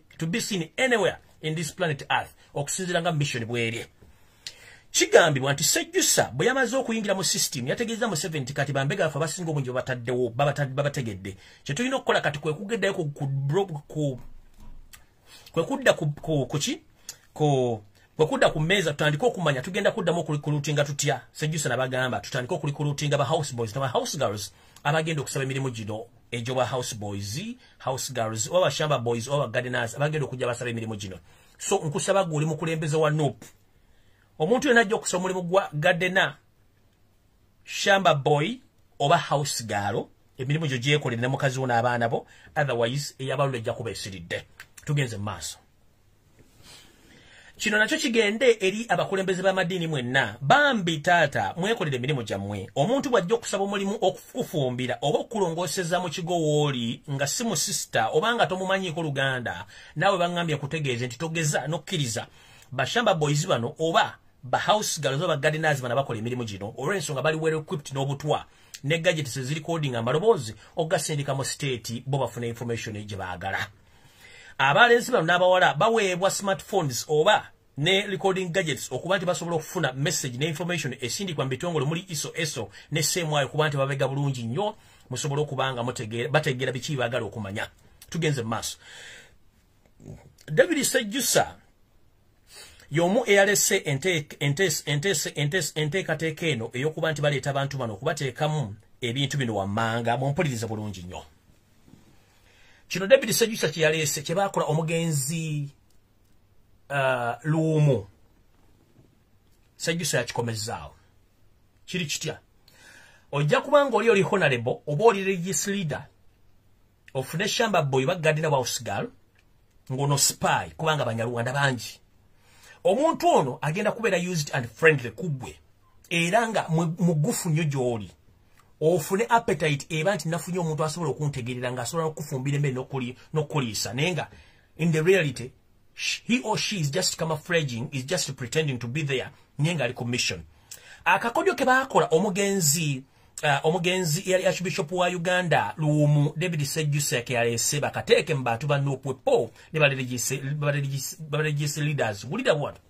anywhere in this planet Earth. Okusinziira nga mission bw'eri. Kigambibwa nti Sejjusa bwe yamaze okuyingira mu system yategeeza mu 70 kati bambega afa basinga obungi bataddewo babategedde kye tulina okukola kati kwe kugeddayo kwe kudda ku mmeeza tutandika okumanya tugenda kuddamu okulikuluutinga tutya. Sejjusa n'abagamba tutandika okulikuluutinga ba house boys n'aba house girls abagenda okusaba emirimu gino egyoba house boys house girls oba bashamba boys oba gardeners abagenda okujja basaba emirimu gino. So nkusaba gwe oli mukulembeze wa NUP omuntu yena ajja okusoma omulimu gwa gardener shamba boy oba house girl emirimu gyo gyekolere ne mukazi wo n'abaana bo otherwise eyabalulu ejja kuba esiridde. Tugenze mu maaso. Kino nakyo kigende eri abakulembeze b'amadiini mwenna bambi taata mwekolere emirimu gyammwe. Omuntu bw'ajja okusaba omulimu okukufumbira oba okukulongooseza mu kigo wooli nga si mu sister oba nga tomumanyiiko Luganda naawe baŋŋambye kutegeeze nti togeza n'okkiriza bashamba boys bano oba ba house girls oba gardeners bana bakola emirimu gino olw'ensonga bali well equipped n'obutwa ne gadgets eziricording amaloboozi ogasindika mu state bo bafuna information gye baagala. Abalenzi bano n'abawala baweebwa smartphones oba ne recording gadgets okuba nti basobola okufuna message ne information esindikwa mu bitongole muli iso ne seemwayo okuba nti babega bulungi nnyo musobola okubanga bategeera biki baagala okumanya. Tugenze mu maaso. David Sejjusa yomu eyalese enteekateeka eno ey'okuba nti baleeta abantu bano okubateekamu ebintu bino wammanga mumpulirize bulungi nnyo. Kino David Sejjusa kye yaleese kye baakola omugenzi Luumu Sejjusa yakikomezzaawo. Kiri kitya? Ojja kubanga oli honorable oba oli religious leader ofune shamba boy ba gardener house girl ngono spy kubanga banyalwanda bangi. Omuntu ono agenda kubeera used and friendly kubwe era nga mugufu nnyo gy'oli ofune appetite eba nti nafunye omuntu asobola okuntegerera ng'asobola okufumbira emmere n'okkuliisa naye nga in the reality he or she is just camouflaging, is just pretending to be there naye ng'ali ku mission. Akakodyo ke baakola omugenzi eyali Archbishop wa Uganda Luumu David Sejjusa ke yaleese bakateeke mu bantu ba NUP ne religious leaders. Wulira bwatu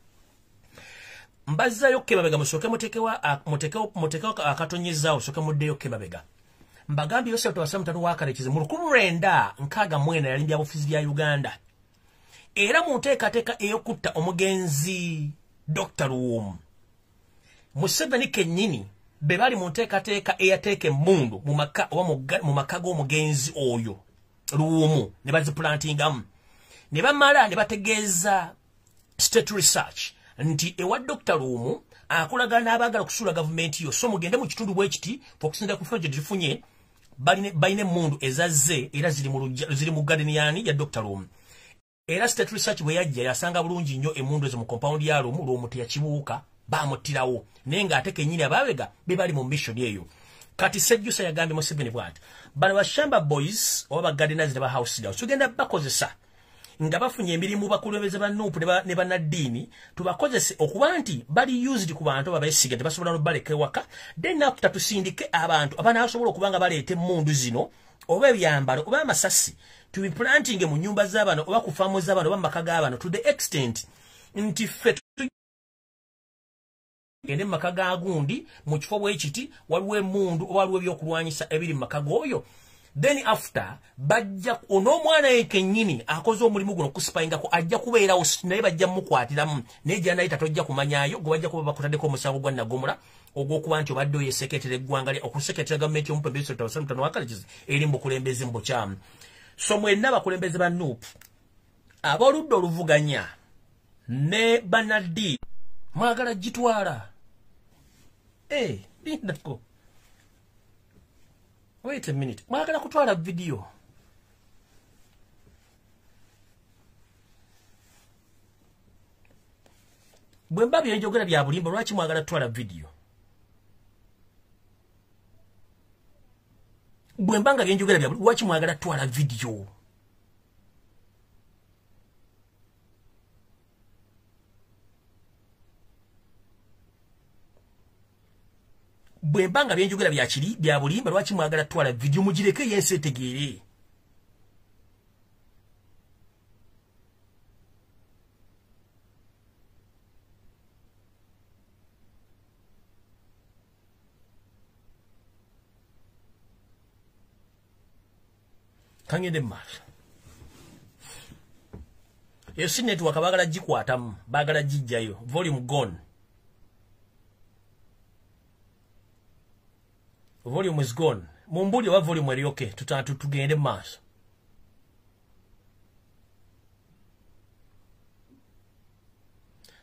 mbazzayo kemabega musooke mutekewo akatonyezaawo soke muddeyo kemabega mbagambye Yosef Twasamutano wakalekize mu 1964 yali byabufuzi bya Uganda era mu nteekateeka ey'okutta omugenzi Dr. Luumu Museveni kennyini be bali mu nteekateeka eyateeka emmundu mu maka g'omugenzi oyo Luumu ne baziplantingamu ne bamala ne bategeeza state research nti ewa Dr. Luumu akolagana n'abaagala kusuula gavumenti yo so mugende mu kitundu bwekiti okusinda ku project zifunye balina emmundu ezazze era ziri mu gardeniyani ya Dr. Luumu. Era state research bwe yajja yasanga bulungi nnyo emmundu ezo mu compound ya Luumu teyakibuuka bamutirawo nenga ate kenyini ababega bebali mu mission eyo kati Sejjusa yagambye Museveni bwati bano bashamba boys oba gardeners ne ba house girls tugenda bakozesa nga bafunye emirimu bakulembeze ba Nuupu ne bannaddiini tubakozese okuba nti bali used ku bantu ababeesiga tebasobola no baleka ewaka then after tusindike abantu abanaasobola okubanga baleeta emmundu zino oba ebyambalo oba amasasi to be planting mu nyumba z'abano oba ku faamu z'abano oba mu maka g'abano to the extent nti ffe gende mu maka ga gundi mu kifo bw'ekiti waliwo emmundu oba waliwo ebyokulwanyisa ebiri mu maka g'oyo then after bajja onomwana yekennyini akoze omulimu guno kusipayingako ajja kubeerawo naye bajja mukwatiramu naye gyana yita tojja kumanyayo gwe bajja kuba bakutaddeko omusango gwa Nagomula ogw'okuba nti obadde oyeseketera eggwanga okuseketera gavumenti y'omupebeso tawasamutano wakalikizi eri mu bukulembeze mu bukyamu so mwenna abakulembeze ba Nuupu ab'oludda oluvuganya ne banaddi mwagala gitwala lindako wait a minute mwagala kutwala video bwe mba byenjogera bya bulimba lwaki mwagala kutwala video bwe mbanga byenjogera bya bulimba lwaki mwagala kutwala video bwe mbanga byenjogera byakiri bya bulimba lwaki mwagala twala video mugireke yense tegeere kangende maaso esi network bagala gikwatamu bagala gijjayo volume gone volume is gone. Mumbuli wa volume eri okay. Tugende maaso.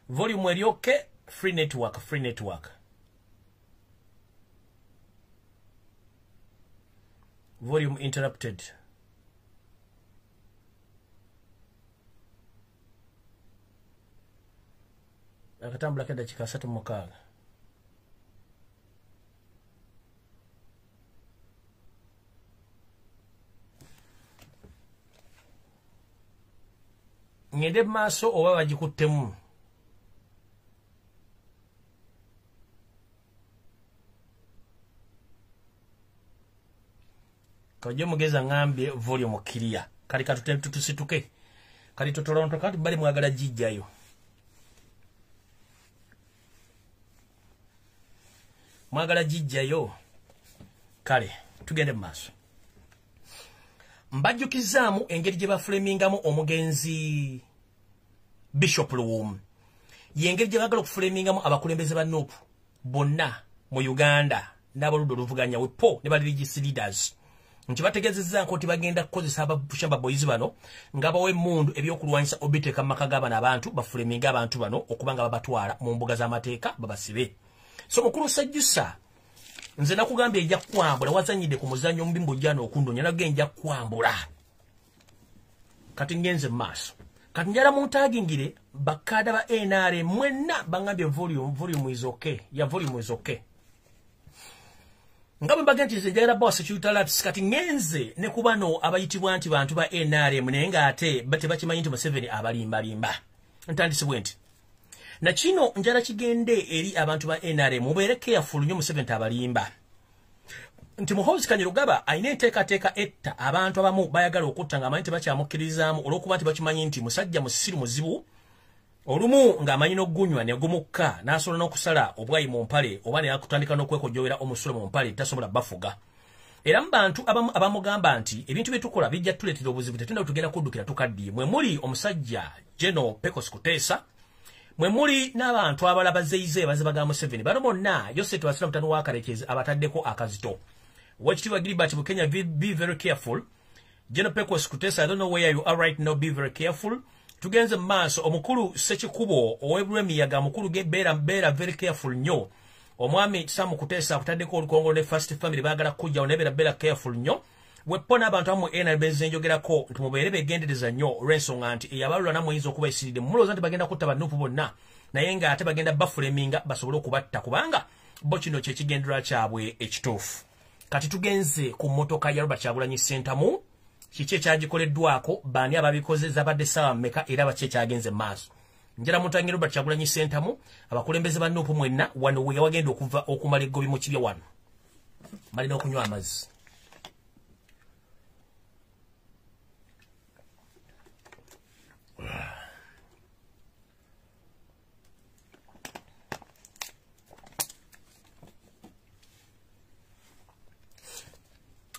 Volume eri okay. Free network. Volume interrupted. Akatambula kada chikasatu mukaga. Ngende maaso oba bagikuttemu kaje mugeza ngambye volume clear kali katutusituke kali totolonto kati bali mwagala jijjayo mwagala jijjayo kale tugende maaso mbajjukizaamu engeri gye bafulamingamu omugenzi Bishop Luwum yengeri gye baagala okufulamingamu abakulembeze ba Nuupu bonna mu Uganda n'abaludde oluvuganya wepo ne ba religious leaders nti bategezezza nti bagenda kukozesa ababushamba boys bano nga bawe emmundu ebyokulwanyisa obiteeka mu maka g'abana abantu bafulaminga abantu bano okubanga babatwala mu mbuga z'amateeka babasibe so mukulu Sejjusa nze nakugambye ejja kwambula wazanyidde ku muzannyo mubimbo jana okundonya nagge njja kwambula kati ngenze maaso kati njala muntagingire bakada ba NRM mwenna bangambye volume is okay ya volume is okay ngabe bagenti njagala boss chutalapsi kati ngenze ne kubano abayitibwa nti bantu ba NRM nenga ate bate bakimanyi nti Museveni abalimba ntandisibwe nti na kino njala kigende eri abantu ba NRM mubeere careful nnyo Museveni tabalimba nti Muhoozi Kanyarugaba ayina enteekateeka etta abantu abamu bayagala okutta ng'amanyi tebakyamukkiririzaamu olw'okuba nti bakimanyi nti musajja musiru muzibu olumu ng'amanyi n'oggunywa ne gumukka n'asobola n'okusala obwayi mu mpale oba ne akutandika n'okwekojjowera omusulo mu mpale tasobola bafuga era mu bantu abamugamba nti ebintu bye tukola bijja tuleetera obuzibu tetunda tugenda kuddukira tukaddiye mwe muli omusajja General Pecos Kuteesa mwe muli n'abantu abalala bazeyize bazibaga Museveni bano bonna Joseph Wasira mutano wa Karekezi abataddeko akazito Wachitiwa Gilbert mu Kenya be very careful General Pecos Kuteesa I don't know where you are right now be very careful tugenze maaso omukulu Sekikubo ow'emiyaga mukulu beera very careful nnyo omwami Sam Kuteesa akutaddeko olukongo ne First Family baagala kujja onebera careful nnyo wepona abantu amu NRBZ njogerako nti mubeere begendereza nnyo olw'ensonga nti eyabalula namuyinza okuba esiridde mulowooza nti bagenda kutta bannuupu bonna naye nga ate bagenda bafuleminga basobole okubatta kubanga bo kino kyekigendera kyabwe ekituufu. Kati tugenze ku mmotoka ya Robert Kyagulanyi Ssentamu, kiki ekyagikoleddwako, baani ababikoze, zabadde ssaawa mmeka era baki ekyagenze maaso. Njala Mutangi Robert Kyagulanyi Ssentamu, abakulembeze bannuupu mwenna wano we wagenda okuva okumala eggobi mu kibya wano. Malina okunywa amazzi.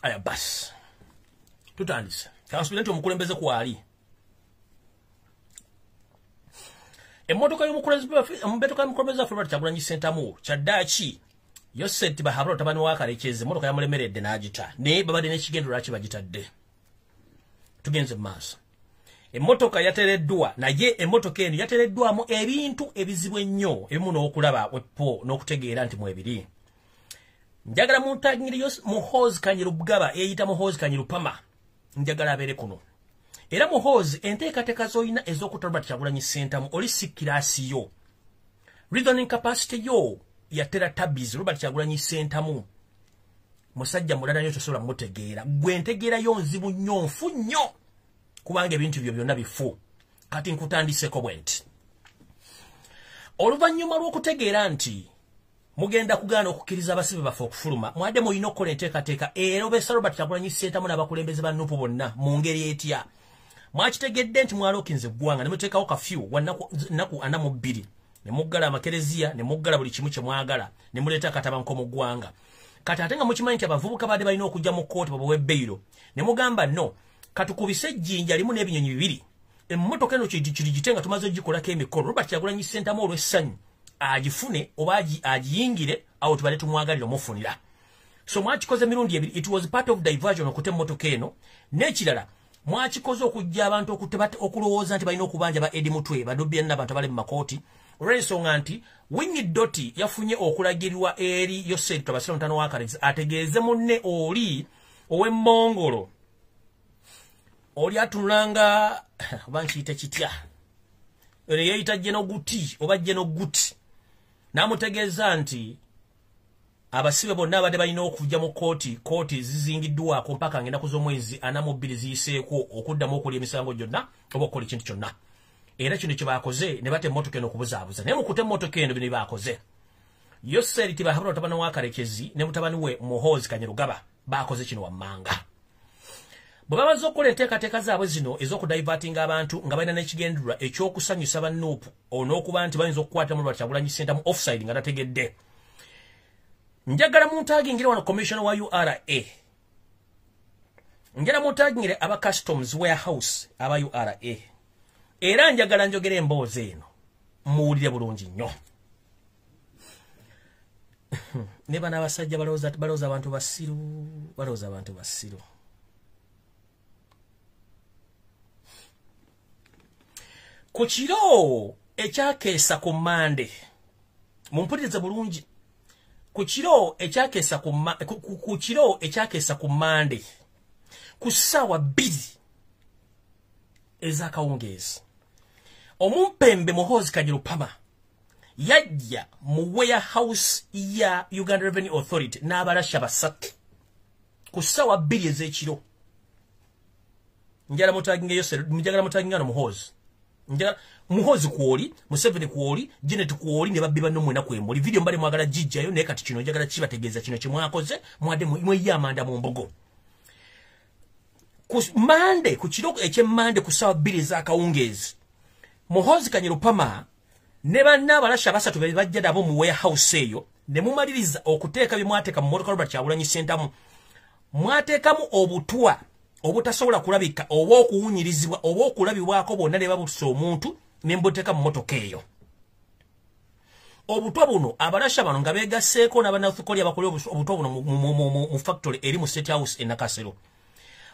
Aya bas. Tutandise. Kansubira nti omukulembeze kwali. Emmotoka y'omukulembeze Robert Kyagulanyi Ssentamu kyaddaaki yosetti bahabula otabani wa Kalekezi emmotoka yamulemeredde n'agita naye babadde n'ekigendero lwaki bagitadde. Tugenze mu maaso. Emmotoka yatereddwa naye emmotoka eno yatereddwamu ebintu ebizibu ennyo ebimu n'okulaba weppo n'okutegeera nti mwebiri. Njagala muntangire Muhoozi Kanyirugaba eyita Muhoozi Kanyirupama njagala abeere kuno. Era Muhoozi enteekateeka z'olina ez'okutta Robert Kyagulanyi Ssentamu oli sikiraasi yo. Reasoning capacity yo yatera tabbizi Robert Kyagulanyi Ssentamu. Musajja mulala nnyo tosobola mutegeera. Gwe ntegeerayo nzibu nnyo nfu nnyo. Kubanga ebintu byo byonna bifu. Kati nkutandiseko bwe nti. Oluvannyuma lw'okutegeera nti mugenda kugaana okukkiriza abasibe baffe okufuluma mwadde mulina okukola enteekateeka erobesa Robert Kyagulanyi Ssentamu n'abakulembeze bannuupu bonna mu ngeri etya. Mwakitegedde nti mwalookinze eggwanga ne muteekawo kafyu wa nnaku 42 ne muggala amakereziya ne muggala buli kimu kye mwagala ne muleeta akatabanko mu ggwanga. Kati ate nga mukimanyi nti abavubuka badde balina okujja mu kkooti babawe beyiro ne mugamba no katukubise ejjinja limu n'ebinyonyi bibiri emmotoka eno kirigite nga tumaze ogikolako emikolo Robert Kyagulanyi Ssentamu olw'essanyu agifune oba agiyingire awo tubale tumwagalira omufunira. So mwakikoze mirundi ebiri. It was part of diversion okute emmotoka eno n'ekirala mwakikoze okujja abantu okulowooza nti balina okubanja ba Edi Mutwe badobya n'abantu abali mu makooti olw'ensonga nti Winnie Doti yafunye okulagirwa eri Yoseri Tabasiro Ntano wa Kalekezi ategeeze munne oli ow'emmongolo oli atunulanga oba nkiyite kitya ere yeyita Jenoguti oba Jenoguti n'amutegeeza nti abasibe bonna abadde balina okujja mu kooti zizingiddwako mpaka ng'ennaku z'omwezi 42 ziyiseeko okuddamu okulya emisango gyonna oba okukola ekintu kyonna. Era kino kye baakoze ne bata emmotoka eno okubuzaabuza naye mukuta emmotoka eno bino baakoze. Yoseri tibahabula mutabani wa Kalekezi ne mutabani we Muhoozi Kanyirugaba baakoze kino wammanga. Bwe bamaze okukola enteekateeka zaabwe zino ez'okudivertinga abantu nga balina n'ekigendererwa eky'okusanyusa bannuupu on'okuba nti bayinza okukwata mu Robert Kyagulanyi Ssentamu offside nga tategedde. Njagala muntagingire wano commissioner wa URA. Njagala muntagingire aba customs warehouse aba URA. Era njagala njogere emboozi eno muwulire bulungi nnyo. Ne bana abasajja balowooza abantu basiru. Ku kiro ekyakeesa ku Mande mumpulirize bulungi. Ku kiro ekyakeesa ku Mande ku ssaawa 2 ez'akawungeezi omumpembe Muhoozi Kanyirupama yajja mu warehouse ya Uganda Revenue Authority n'abalasha 3 ku ssaawa 2 ez'ekiro. Njagala mutaginga no Muhoozi. Muhoozi kwoli, Museveni kwoli, Janet kwoli ne babbi banno mwena kwemuli. Video mbale mwagala jijjayo naye kati kino njagala kibategeeza kino kye mwakoze mwadde mweyamanda mu mbogo. Ku Mande ku kiro eky'Emmande ku ssaawa 2 ez'akawungeezi Muhoozi Kanyirupama ne banna abalasha 3 bajja nabo mu warehouse eyo ne mumaliriza okuteeka bye mwateeka mu mmotoka Robert Kyagulanyi Ssentamu. Mwateekamu obutwa obutasobola kulabika oba okuwunyirizibwa oba okulabibwako bonna ne babutusa omuntu ne mbuteeka mu mmotoka eyo. Obutwa buno abalasha bano nga beegasseeko n'abanafukolya bakola obutwa buno mu factory eri mu State House e Nakasero.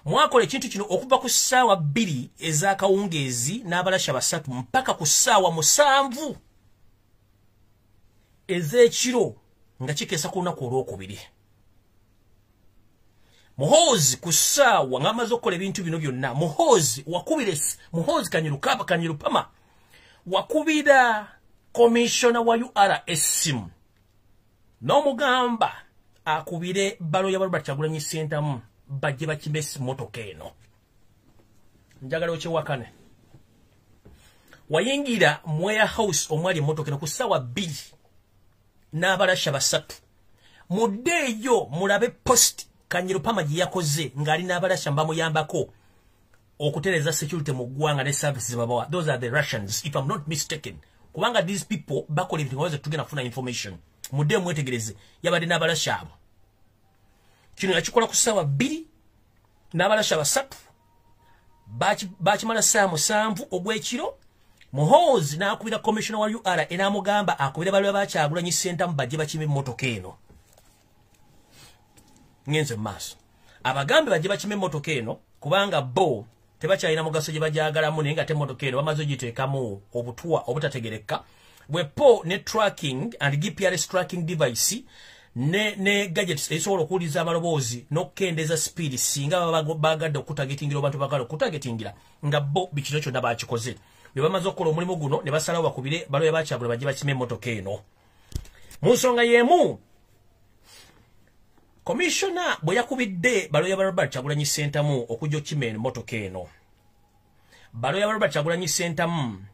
Mwakola ekintu kino okuva ku ssaawa 2 ez'akawungeezi n'abalasha 3 mpaka ku ssaawa 7 ez'ekiro nga kikeesa ku lunaku olwokubiri. Muhozi kusawa ngamaze okukola ebintu bino byonna. Muhozi wakubire Muhozi Kanyirupama wakubira commissioner wa URS n'omugamba akubire balo ya Robert Kyagulanyi Ssentamu bajje bakimbe motoka eno. Njagala okyewakane. Wayingira mu warehouse omwali motoka eno ku ssaawa 2 n'abalasha 3. Muddeeyo mulabe post Kanyirupama gye yakoze ng'ali n'abalasha mbamuyambako okutereza security mu ggwanga ne services babawa. Those are the Russians, if I'm not mistaken. Kubanga these people bakola ebintu waze tugenda kufuna information. Muddeeyo mwetegereze yabadde n'abalasha abo. Kino yakikola ku ssaawa 2 n'abalasha 3. Bakimala ssaawa 7 ogw'ekiro. Muhozi n'akubira commissioner wa UR enamugamba akubira balwa Kyagulanyi Ssentamu bajje bakime motoka eno. Ngenze maaso. Abagambe bajje bakime motoka eno kubanga bo tebakyalina mugaso gye bajagalamu naye nga te motoka eno bamaze ogiteekamu obutwa obutategereka. Wepo ne tracking and GPS tracking device ne gadgets esobola okuwuliza amaloboozi n'okukendeza speed singa bagadde okutagetingira abantu bagala okutagetingira nga bo bikino kyonna bakikoze. Bwe bamaze okukola omulimu guno ne basalawo bakubire balo ya Kyagulanyi bajje bakime motoka eno. Mu nsonga y'emu Commissioner bwe yakubidde balo ya Robert Kyagulanyi Ssentamu okujja okukima motoka eno. Balo ya Robert Kyagulanyi Ssentamu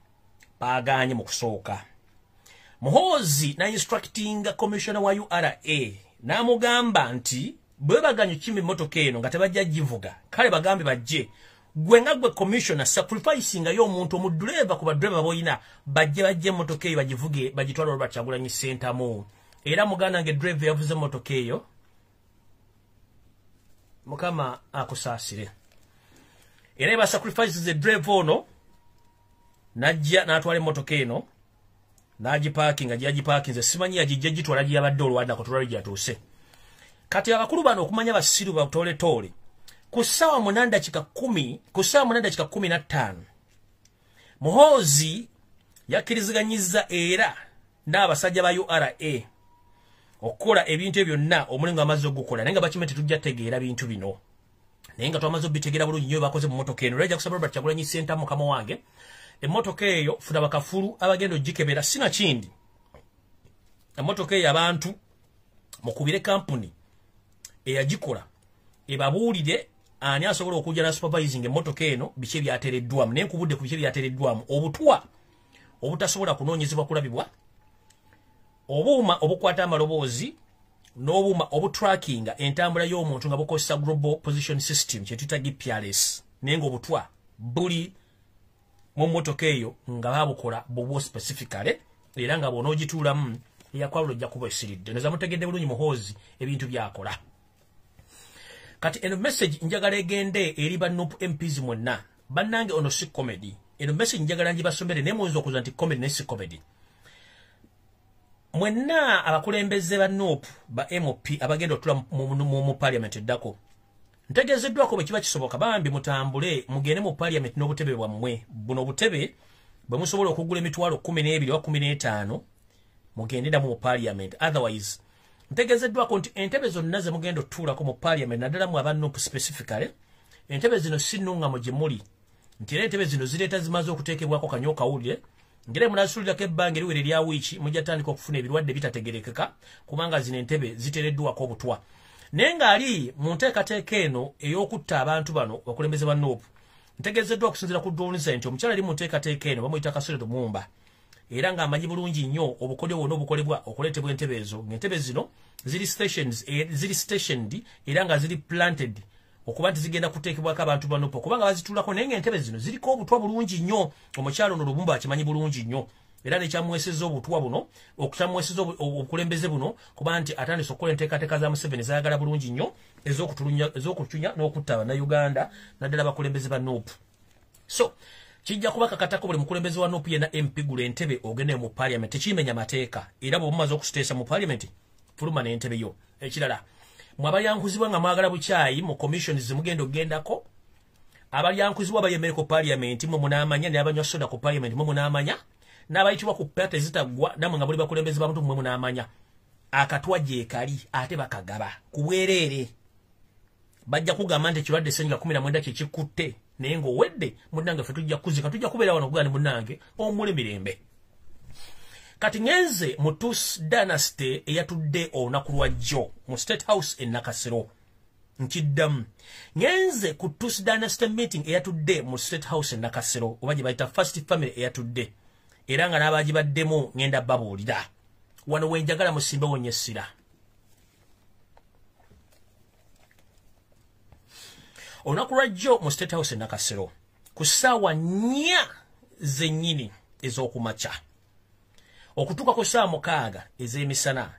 baaganye mu kusooka. Muhozi na instructing commissioner wa URA n'amugamba nti bwe baganye okukima motoka eno nga tebajja givuga kale bagambe bajje. Gwe nga gwe commissioner sacrificing yo omuntu omudriver ku badriver boyina bajje motoka eyo bagivuge bagitwala Robert Kyagulanyi Ssentamu. Era muganda nge driver yavuze motoka eyo Mukama akusaasire. Era ba sacrifices the driver ono najja n'atwala motoka eno n'agiparking agiparking simanyi yagijja gitwala gyabadde olwanda ko tulali gyatuuse. Kati abakulu bano okumanya basiru batole tole ku ssaawa 8:15 Muhozi yakkiriziganyizza era n'abasajja ba URA okukola ebintu ebyo byonna omulingo amaze okukola naye nga bakimete tujja tegeera bintu bino naye nga twamaze obitegeera bulungi nnyo bakoze mu motoka eno rejja kusaba Robert Kyagulanyi Ssentamu mukama wange emmotoka eyo funa bakafulu abagenda ogikebera sina kindi emmotoka eyo abantu mukubire kampuni eyagikola ebabuulire ani asobola okujja na supervising emmotoka eno biki ebyateereddwamu naye nkubudde ku biki ebyateereddwamu obutwa obutasobola kunoonyezebwa kulabibwa obuuma obukwata amaloboozi n'obuuma obutracking entambula y'omuntu nga bukozesa global position system kye tuyita GPS naye ng'obutwa buli mu mmotoka eyo nga babukola bubwo specifically era nga bw'onoogituulamu eyakwawula ojja kuba esiridde neza mutegedde bulungi Muhozi ebintu byakola. Kati eno message njagala egende eri bannupu MPs mwonna bannange ono si comedy. Eno message njagala njibasomere naye muyinza okuza nti comedy ne si comedy. Mwenna abakulembeze bannupu ba MOP abagenda otula mu parliament eddako ntegeezeddwako bwe kiba kisoboka bambi mutambule mugende mu parliament n'obutebe bwammwe buno obutebe bwe musobola okugula emitwalo 12 oba 15 mugendera mu parliament otherwise ntegeezeddwako nti entebe zonna ze mugenda otuulako mu parliament naddala mu abannupu specifically entebe zino sinnungamu gye muli nti era entebe zino zireeta zimaze okuteekebwako kanyo kawulire ngere munasuulirako ebbanga eriwere lya wiiki mujja tandika okufuna ebirwadde bitategerekeka kubanga zino entebe ziteereddwako obutwa naye ng'ali mu nteekateeka eno ey'okutta abantu bano bakulembeze ba NOP ntegeezeddwa okusinziira ku ddowuniza nti omukyala ali mu nteekateeka eno bamuyita Kasule Mumba era ng'amanyi bulungi nnyo obukodyo bwonna obukolebwa okuleetebwa entebe ezo ng'entebe zino ziri stationed era nga ziri planted okuba nti zigenda kuteekebwako abantu ba NOP kubanga bazituulako naye ng'entebe zino ziriko obutwa bulungi nnyo omukyala ono Lumumba akimanyi bulungi nnyo era nekyamweseza obutwa buno okukyamweseza obukulembeze buno kuba nti atandise okukola enteekateeka za Museveni zaayagala bulungi nnyo ez'okutunya n'okutta bannayuganda naddala bakulembeze ba NOP. So kijja kuba kakatako buli mukulembeze wa NOP yenna MP gula entebe ogende mu parliament tekimenya mateeka era bwe mumaze okusiteesa mu parliament fuluma n'entebe yo. Ekirala mwabalyankuzibwa nga mwagala bukyayi mu commissions mugenda ogendako abalyankuzibwa bayemere ku parliament mu munaamanya ne abanywa soda ku parliament mu munaamanya n'abayitibwa ku pate zitaggwa namwe nga buli bakulembeze bantu mmwe munaamanya akatwa gye kali ate bakagaba ku bwereere bajja kugamba nti kirwadde ssenyiga 19 kikikutte naye ng'owedde munnange ffe tujja kuzika tujja kubeera wano kugani munnange omuli mirembe. Kati ngenze mu Tus Dynasty eyatudde olunaku lwa jjo mu State House e Nakasero. Nkiddamu ngenze ku Tus Dynasty meeting eyatudde mu State House e Nakasero oba gye bayita First Family eyatudde era nga n'abaagibaddemu ngenda babuulira wano wenjagala musimbe wonyesira. Olunaku lwa jjo mu State House e Nakasero ku ssaawa 4 zennyini ez'okumakya okutuuka ku ssaawa 6 ez'emisana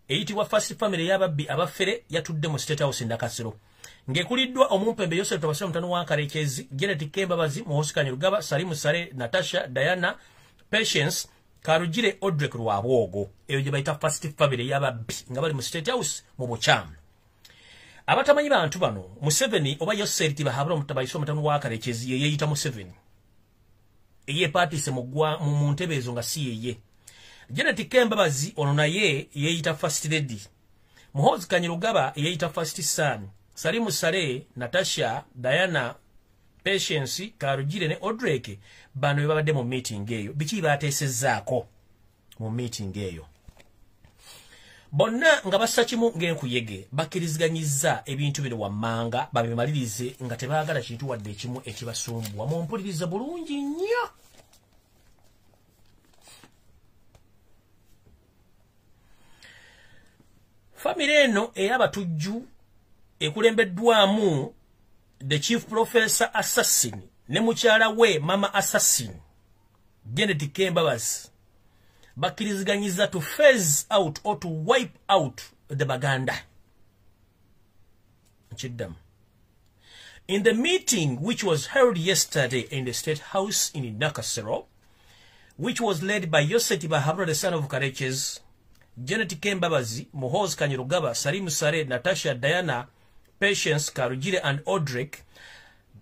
eyitibwa First Family y'ababbi abafere yatudde mu State House e Nakasero ng'ekuliddwa omumpembe Yosef Tabasira mutano wa Karekezi, Janet Kembabazi, Muhosikani Rugaba, Salimu Sare, Natasha, Diana, Patience, Karugire, Odrek Lwabwogo. Eyo gye bayita First Family y'ababbi nga bali mu State House mu bukyamu. Abatamanyi bantu bano Museveni oba Yosef Tibahabura Mutabayiso mutano wa Karekezi ye yeyita Museveni eye patise mu ntebe ezo nga si yeye. Janet Kembabazi ono naye yeyita First Lady. Muhosikani Rugaba yeyita First Son. Salimu Sare, Natasha, Diana, Patience, Karugire ne Odreke bano babadde mu meeting eyo. Biki bateesezzaako mu meeting eyo? Bonna nga bassa kimu ng'enkuyege bakkiriziganyizza ebintu bino wammanga babimalirize nga tebaagala kintu wadde ekimu ekibasumbuwa. Mumpulirize bulungi nnyo. Famire eno ey'abatujju ekulembeddwamu the Chief Professor Assassin ne mukyala we Mama Assassin Janet Kembabazi bakkiriziganyiza to phase out or to wipe out the Baganda. In the meeting which was held yesterday in the State House in Nakasero, which was led by Yosef Tibahabura, the son of Karekezi, Janet Kembabazi, Muhosikani Rugaba, Salimu Sare, Natasha, Diana, Patience, Karugire and Odrek,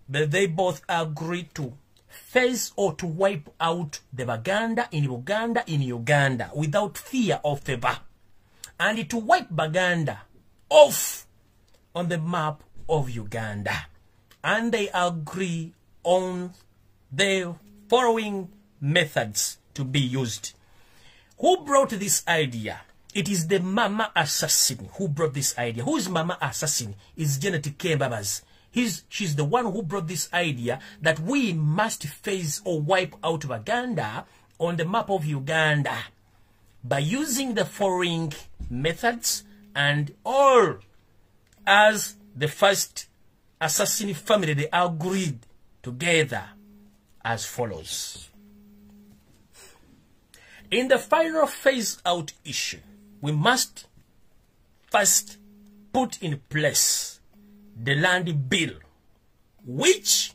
but they both agreed to face or to wipe out the Baganda in Uganda without fear of favor, and to wipe Baganda off on the map of Uganda. And they agree on the following methods to be used. Who brought this idea? It is the Mama Assassin who brought this idea. Who is Mama Assassin? Is Janet Kembabazi. She's the one who brought this idea that we must face or wipe out Baganda on the map of Uganda by using the following methods, and all as the first assassin family they agreed together as follows. In the final phase out issue, we must first put in place the land bill, which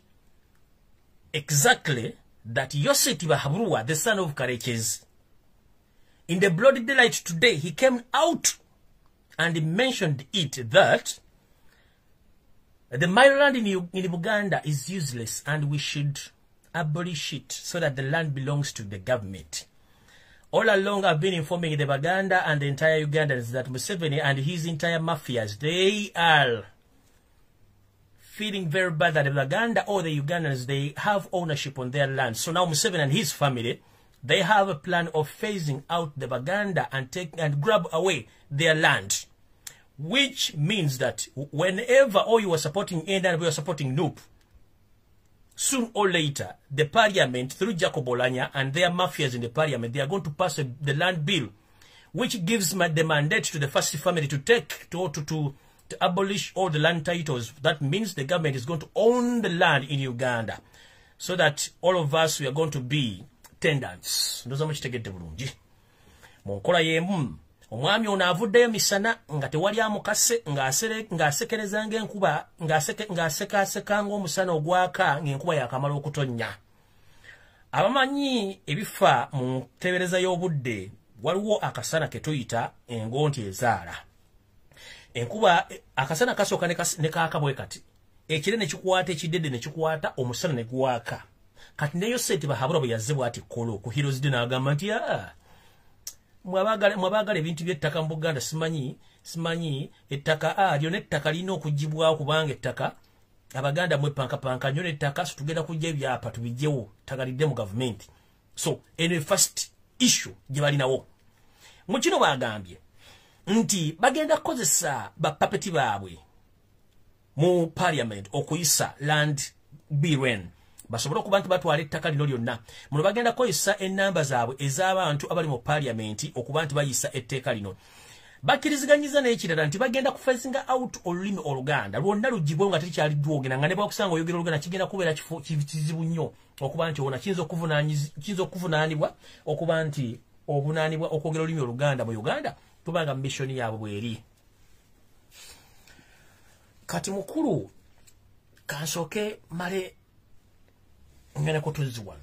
exactly that Yosef Tibahabura, the son of Karekezi, in the bloody daylight today, he came out and mentioned it that the Maryland in Uganda is useless and we should abolish it so that the land belongs to the government. All along I've been informing the Baganda and the entire Ugandans that Museveni and his entire mafias, they are feeling very bad that the Baganda or the Ugandans, they have ownership on their land. So now Museveni and his family, they have a plan of phasing out the Baganda and grab away their land. Which means that whenever you are supporting Enda and we are supporting Noop, soon or later, the parliament, through Jacob Olanya and their mafias in the parliament, they are going to pass the land bill, which gives the mandate to the first family to take, to abolish all the land titles. That means the government is going to own the land in Uganda, so that all of us, we are going to be tenants. Ndoza mukitegedde bulungi. Monkola yemu. Omwami ono avuddeyo misana nga tewali amukase ng'asekereza ng'enkuba ng'asekaaseka ng'omusana ogwaka ng'enkuba yakamala okutonnya. Abamanyi ebifa mu nteebereza y'obudde waliwo akasana ke tuyita engonti ezaala. Enkuba akasana kasooka ne kaaka bwe kati. Ekire ne kikwata ekidedde ne kikwata omusana ne gwaka. Kati ne Yosef Tibahabura bwe yazze bw'ati kkolo ku Heroes Day n'agamba nti mwabagala ebintu by'ettaka mu Buganda simanyi ettaka lyonna ettaka lirina okugibwawo kubanga ettaka Abaganda mwepankapanka nnyo n'ettaka so tugenda kujja ebyapa tubijjewo tagalidde mu gavumenti. So eno first issue gye balinawo mu kino bagambye nti bagenda kukozesa bapapeti baabwe mu parliament okuyisa land bill basobola okuba nti batwala ettaka lino lyonna muno bagenda kukozesa ennamba zaabwe ez'abantu abali mu parliament okuba nti bayisa etteeka lino. Bakiriziganyiza n'ekirala nti bagenda kufazinga out olulimi Oluganda lwonna lugibwe nga tekyali dwogera nga ne bwakusanga oyogera Oluganda kigenda kubeera kizibu nnyo okuba nti ona kiyinza okuvunaanibwa okuba nti obunaanibwa okwogera olulimi Oluganda mu Uganda tubanga mission yaabwe bweri. Kati mukulu kansooke male ngene kutuziwa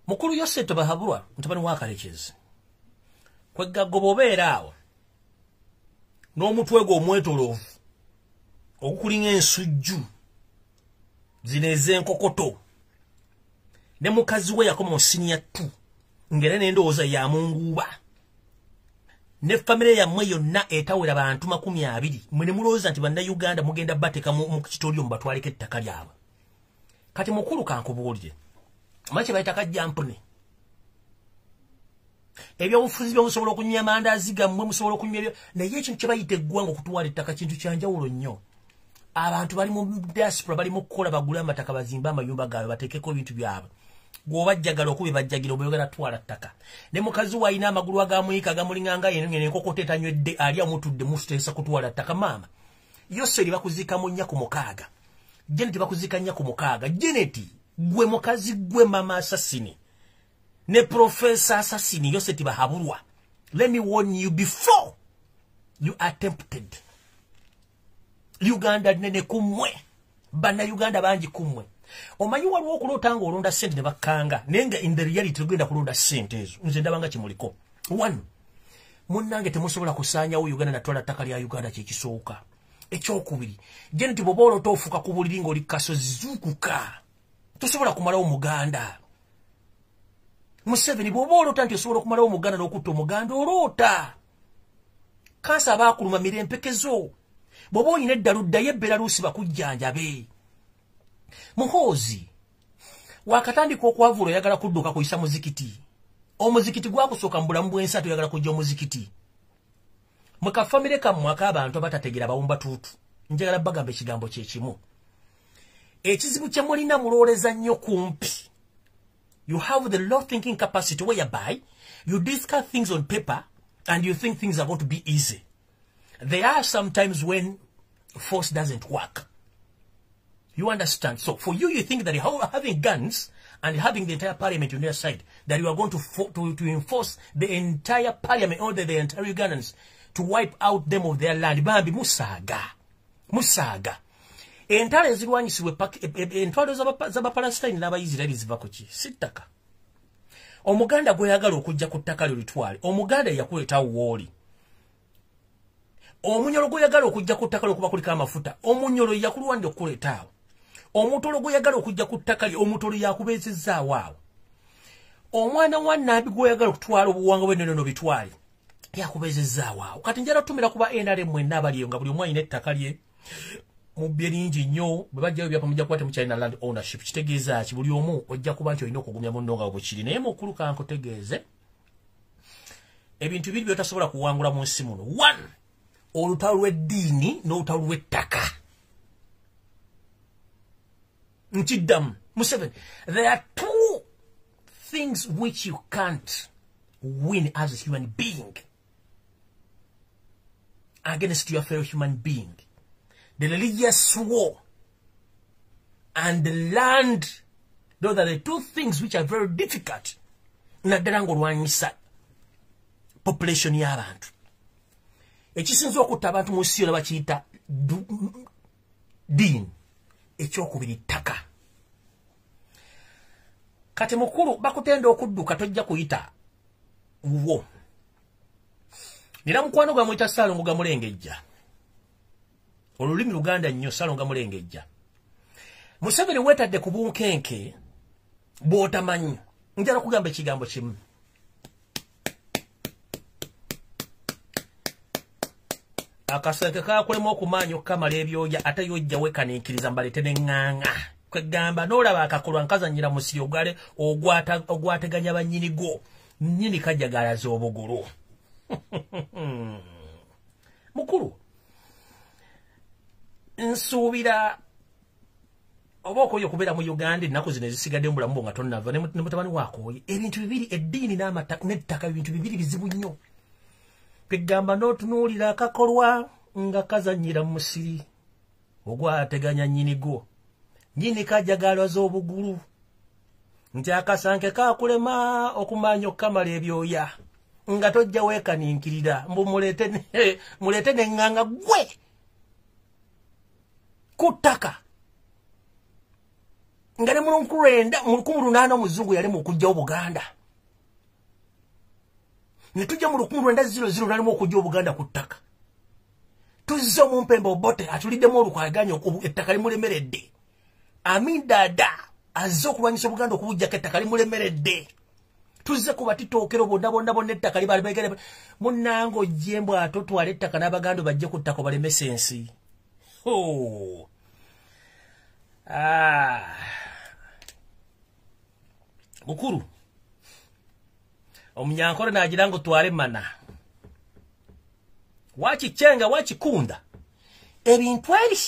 Mukulu yose tobahabulwa ntabani wakalekezi kwegaggo bobeera awo n'omutwe gwo omwetolovu okukulinga ensujju zineze enkokoto ne mukazi we yakoma osinya tu ngere n'endowooza ya munguuba ne famire yammwe yonna etawera bantu 20 mwene mulowooza nti bannayuganda mugenda bateka mu kitolyo mu batwaleko ettaka lyabwe. Kati mukulu kankubuulire Machi baita kajampune. Ebyobufuzi byomusobola okunywa amandazi gammwe musobola okunywa naye ekintu kye bayita eggwanga okutwala ettaka kintu kyanjawulo nnyo. Abantu bali mu diaspora bali mu kukola bagula amataka bazimba amayumba gaabwe bateekeko ebintu byabwe. Gw'obajjagala okubibajjagira oboyogera twala ttaka. Ne mukazi we alina amagulu agamuyika agamulinganga yeno enkoko etanywedde ali amutudde musuteesa kutwala ttaka maama. Yose eri bakuzika mu 6. Janet bakuzika 6. Janet gwe mukazi gwe mama assassini ne professor assassini yose tibahabulwa. Let me warn you before you are tempted. Uganda nene kumwe bana Uganda banji kumwe omanyi waliwo okulota nga olonda sente ne bakanga nenga in the reality tugenda kulonda sente ezo nze ndabanga kimuliko. 1 munnange temusobola kusaanyawo Uganda natwala ttaka lya Uganda kyekisooka. Ekyokubiri Janet bobolo tofuka ku buliri ng'oli kasozi zukuka tosobola kumalawo Muganda. Museveni bobolo tanti osobola kumalawo Muganda n'okutta Omuganda olota. Kansa abakuluma mirempekezo. Bobo oyina eddalu ddayo Belarusi bakujjanjabe. Muhoozi wakatandika okwavula oyagala kudduka kuyisa muzikiti. Omuzikiti gwakusooka mu bulamu bw'ensi oyagala kujja omuzikiti. Mu kafamire kammwe ak'abantu abatategera bawumba tuutu njagala bagamba ekigambo kye kimu. Ekizibu kye mulina mulooleza nnyo kumpi. You have the low thinking capacity whereby you discuss things on paper and you think things are going to be easy. There are some times when force doesn't work. You understand? So for you, you think that having guns and having the entire parliament on your side, that you are going to enforce the entire parliament or the entire Ugandans to wipe out them of their land. Bambi musaga. Musaga. Entalo ezirwanyisibwe entwalo z'Abapalestine n'Abayisirayiri ziva ku ki? Sittaka. Omuganda gweyagala okujja ku ttaka lyo litwale. Omuganda yakuleeta wooli. Omunyolo gweyagala okujja ku ttaka lyo okuba kuliko amafuta. Omunyolo yakulwanda okuleeta awo. Omutolo gweyagala okujja ku ttaka lyo omutolo yakubeezezaawo awo. Omwana wa Nnambi gweyagala okutwala obuwanga bw'ennono bitwale. Yakubeezezaawo awo. Kati njala tumira kuba NRM mwenna abaliyo nga buli omu alina ettaka lye. Mubye lingi nnyo bwe bajjayo byapa mujja kukwata mu China land ownership kitegeeza ki buli omu ojja kuba nti olina okugumya munno nga bwe kiri naye mukulu kankutegeeze ebintu biri byotasobola kuwangula mu nsi muno. 1 olutalo lw'eddiini n'olutalo lw'ettaka. Nkiddamu Museveni, there are 2 things which you can't win as a human being against your fellow human being. The religious war and the land, those are the 2 things which are very difficult. Naddala ng'olwanyisa population y'abantu. Ekisinza okutta abantu mu nsi yonna bakiyita ddiini. Ekyokubiri ttaka. Kati mukulu bakutenda okudduka tojja kuyita wo. Nira mukwano gwa mwita Saalongo Gamulengejja. olulimi Luganda nnyo salonga mulengejja. Museveni wetadde ku bunkenke bw'otamanyi. Njala kugamba ekigambo kimu. Akasenke kakulema okumaanyi okukamala ebyoya ate yojja wekaniikiriza mbalete n'eŋŋaŋa. Kwegamba n'olaba akakolwa nkazannyira musiri ogwateganya bannyinigo. Nnyini kajjagalaza obugulu. Mukulu. Nsuubira oba okoye okubeera mu Uganda ennaku zino ezisigadde mu bulamu bwo nga tonnava ne mutabani waakooye. Ebintu bibiri eddiini n'ettaka ebintu bibiri bizibu nnyo. Kwegamba n'otunuulira akakolwa nga kazannyira mu musiri ogwateganya nnyinigo. Nnyini kajjagalaza obugulu. Nti akasanke kakulema okumaanya okukamala ebyoya. Nga tojja weekaninkirira mbu mulete n'eŋŋanga gwe ku ttaka. Nga ne mu 1800 omuzungu yali mu kujjawo Buganda. Ne tujja mu 1900 nalimu okujja Buganda ku ttaka. Tuzze omumpembe Obote atuliddemu olukwaganya ettaka limulemeredde. Amin Dada azze okulwanyisa Buganda okubujjako ettaka limulemeredde. Tuzze ku batitookero bonna ettaka libali begere munnango ojjembo atotwala ettaka n'Abaganda bajje ku ttaka balemese ensi. Mukuru omunyankole n'agira ngo twale mana wakichenga wakikunda ebintu ebi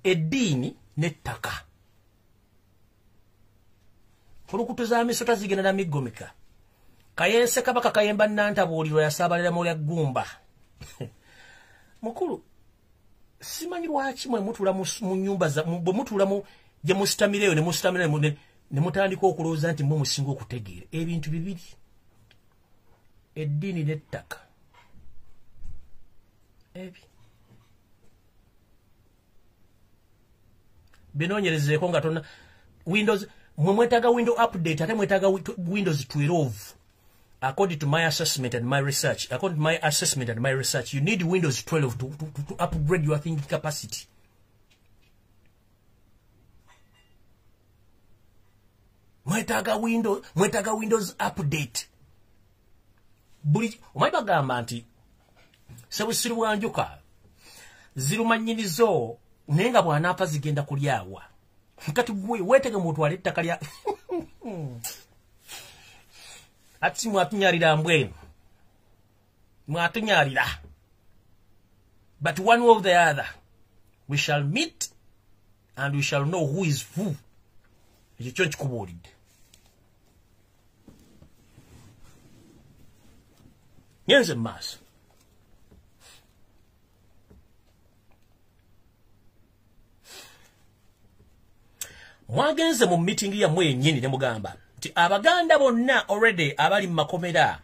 eddiini n'ettaka fulukutu za misota zigenda na miggomeka Kayense Kabaka Kayemba Nantabuuliro yasaabalira mu Lyagumba. Mukulu simanyi lwaki mwe mutula mu nnyumba za bwe mutula mu gye musitamireyo ne musitamira ne mutandika okulowooza nti mwe musinga okutegeera ebintu bibiri eddiini n'ettaka ebi binoonyerezeeko nga tonna Windows mwe mwetaaga window update ate mwetaaga Windows 12 according to my assessment and my research you need Windows 12 to upgrade your thinking capacity. Mwetaaga Windows update buli omayiba gamba nti sebusiri bwanjuka zirumannyinizo naye nga bw'anaafa zigenda kulyawa kati gwe weetege mutwale ettaka lya ati mwatunyalira mbwenu mwatunyalira but one way or the other we shall meet and we shall know who is who. Ekyo nkikubuulidde. Ngenze mu maaso. Mwagenze mu meeting yammwe yennyini ne mugamba nti Abaganda bonna already abali mu makomera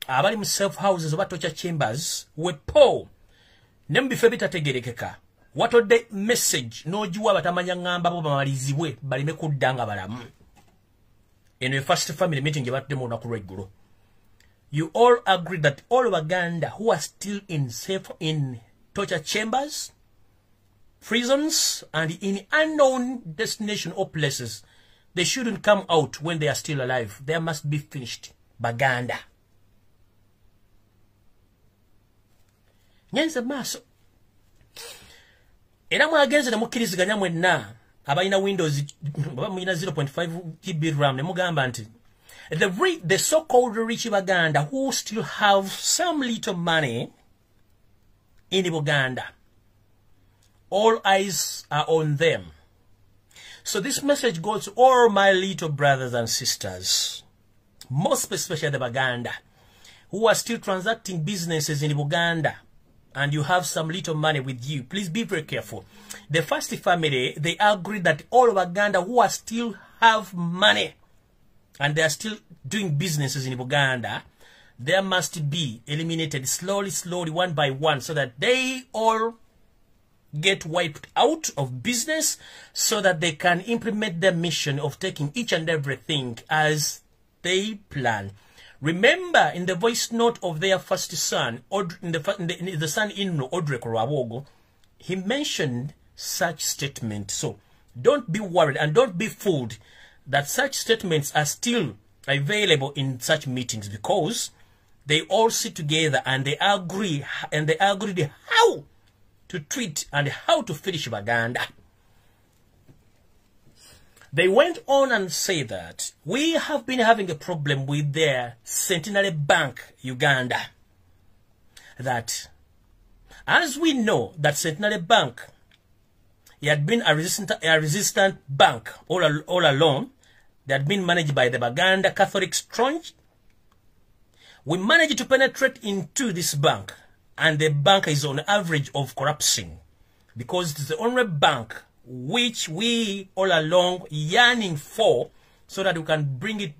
abali mu self houses oba torture chambers wepo ne mu bifo ebitategerekeka watodde message n'ogiwa batamanya ngamba bo bamalizibwe balime kudda nga balamu. Eno e first family meeting gye batudde mu lunaku lw'eggulo. You all agree that all Baganda who are still in torture chambers, prisons, and in unknown destination or places, they shouldn't come out when they are still alive. They must be finished. Baganda. Nyenze maso. Era mwagenze ne mukkiriziganya mwenna abalina Windows muyina 0.5 GB RAM ne mugamba nti the so-called rich Baganda who still have some little money in Uganda, all eyes are on them. So this message goes to all my little brothers and sisters, most especially the Baganda, who are still transacting businesses in Uganda, and you have some little money with you. Please be very careful. The first family, they agree that all Baganda who are still have money, and they are still doing businesses in Uganda, they must be eliminated slowly, one by one, so that they all get wiped out of business, so that they can implement their mission of taking each and everything as they plan. Remember, in the voice note of their first son, the son-in-law, Audrey Kurawogo, he mentioned such statements. So, don't be worried and don't be fooled that such statements are still available in such meetings, because they all sit together and they agree how to treat and how to finish Baganda. They went on and said that we have been having a problem with their Centenary Bank, Uganda. That, as we know, that Centenary Bank, it had been a resistant bank all along. They had been managed by the Baganda Catholic Church. We managed to penetrate into this bank, and the bank is on average of collapsing, because it's the only bank which we all along yearning for, so that we can bring it,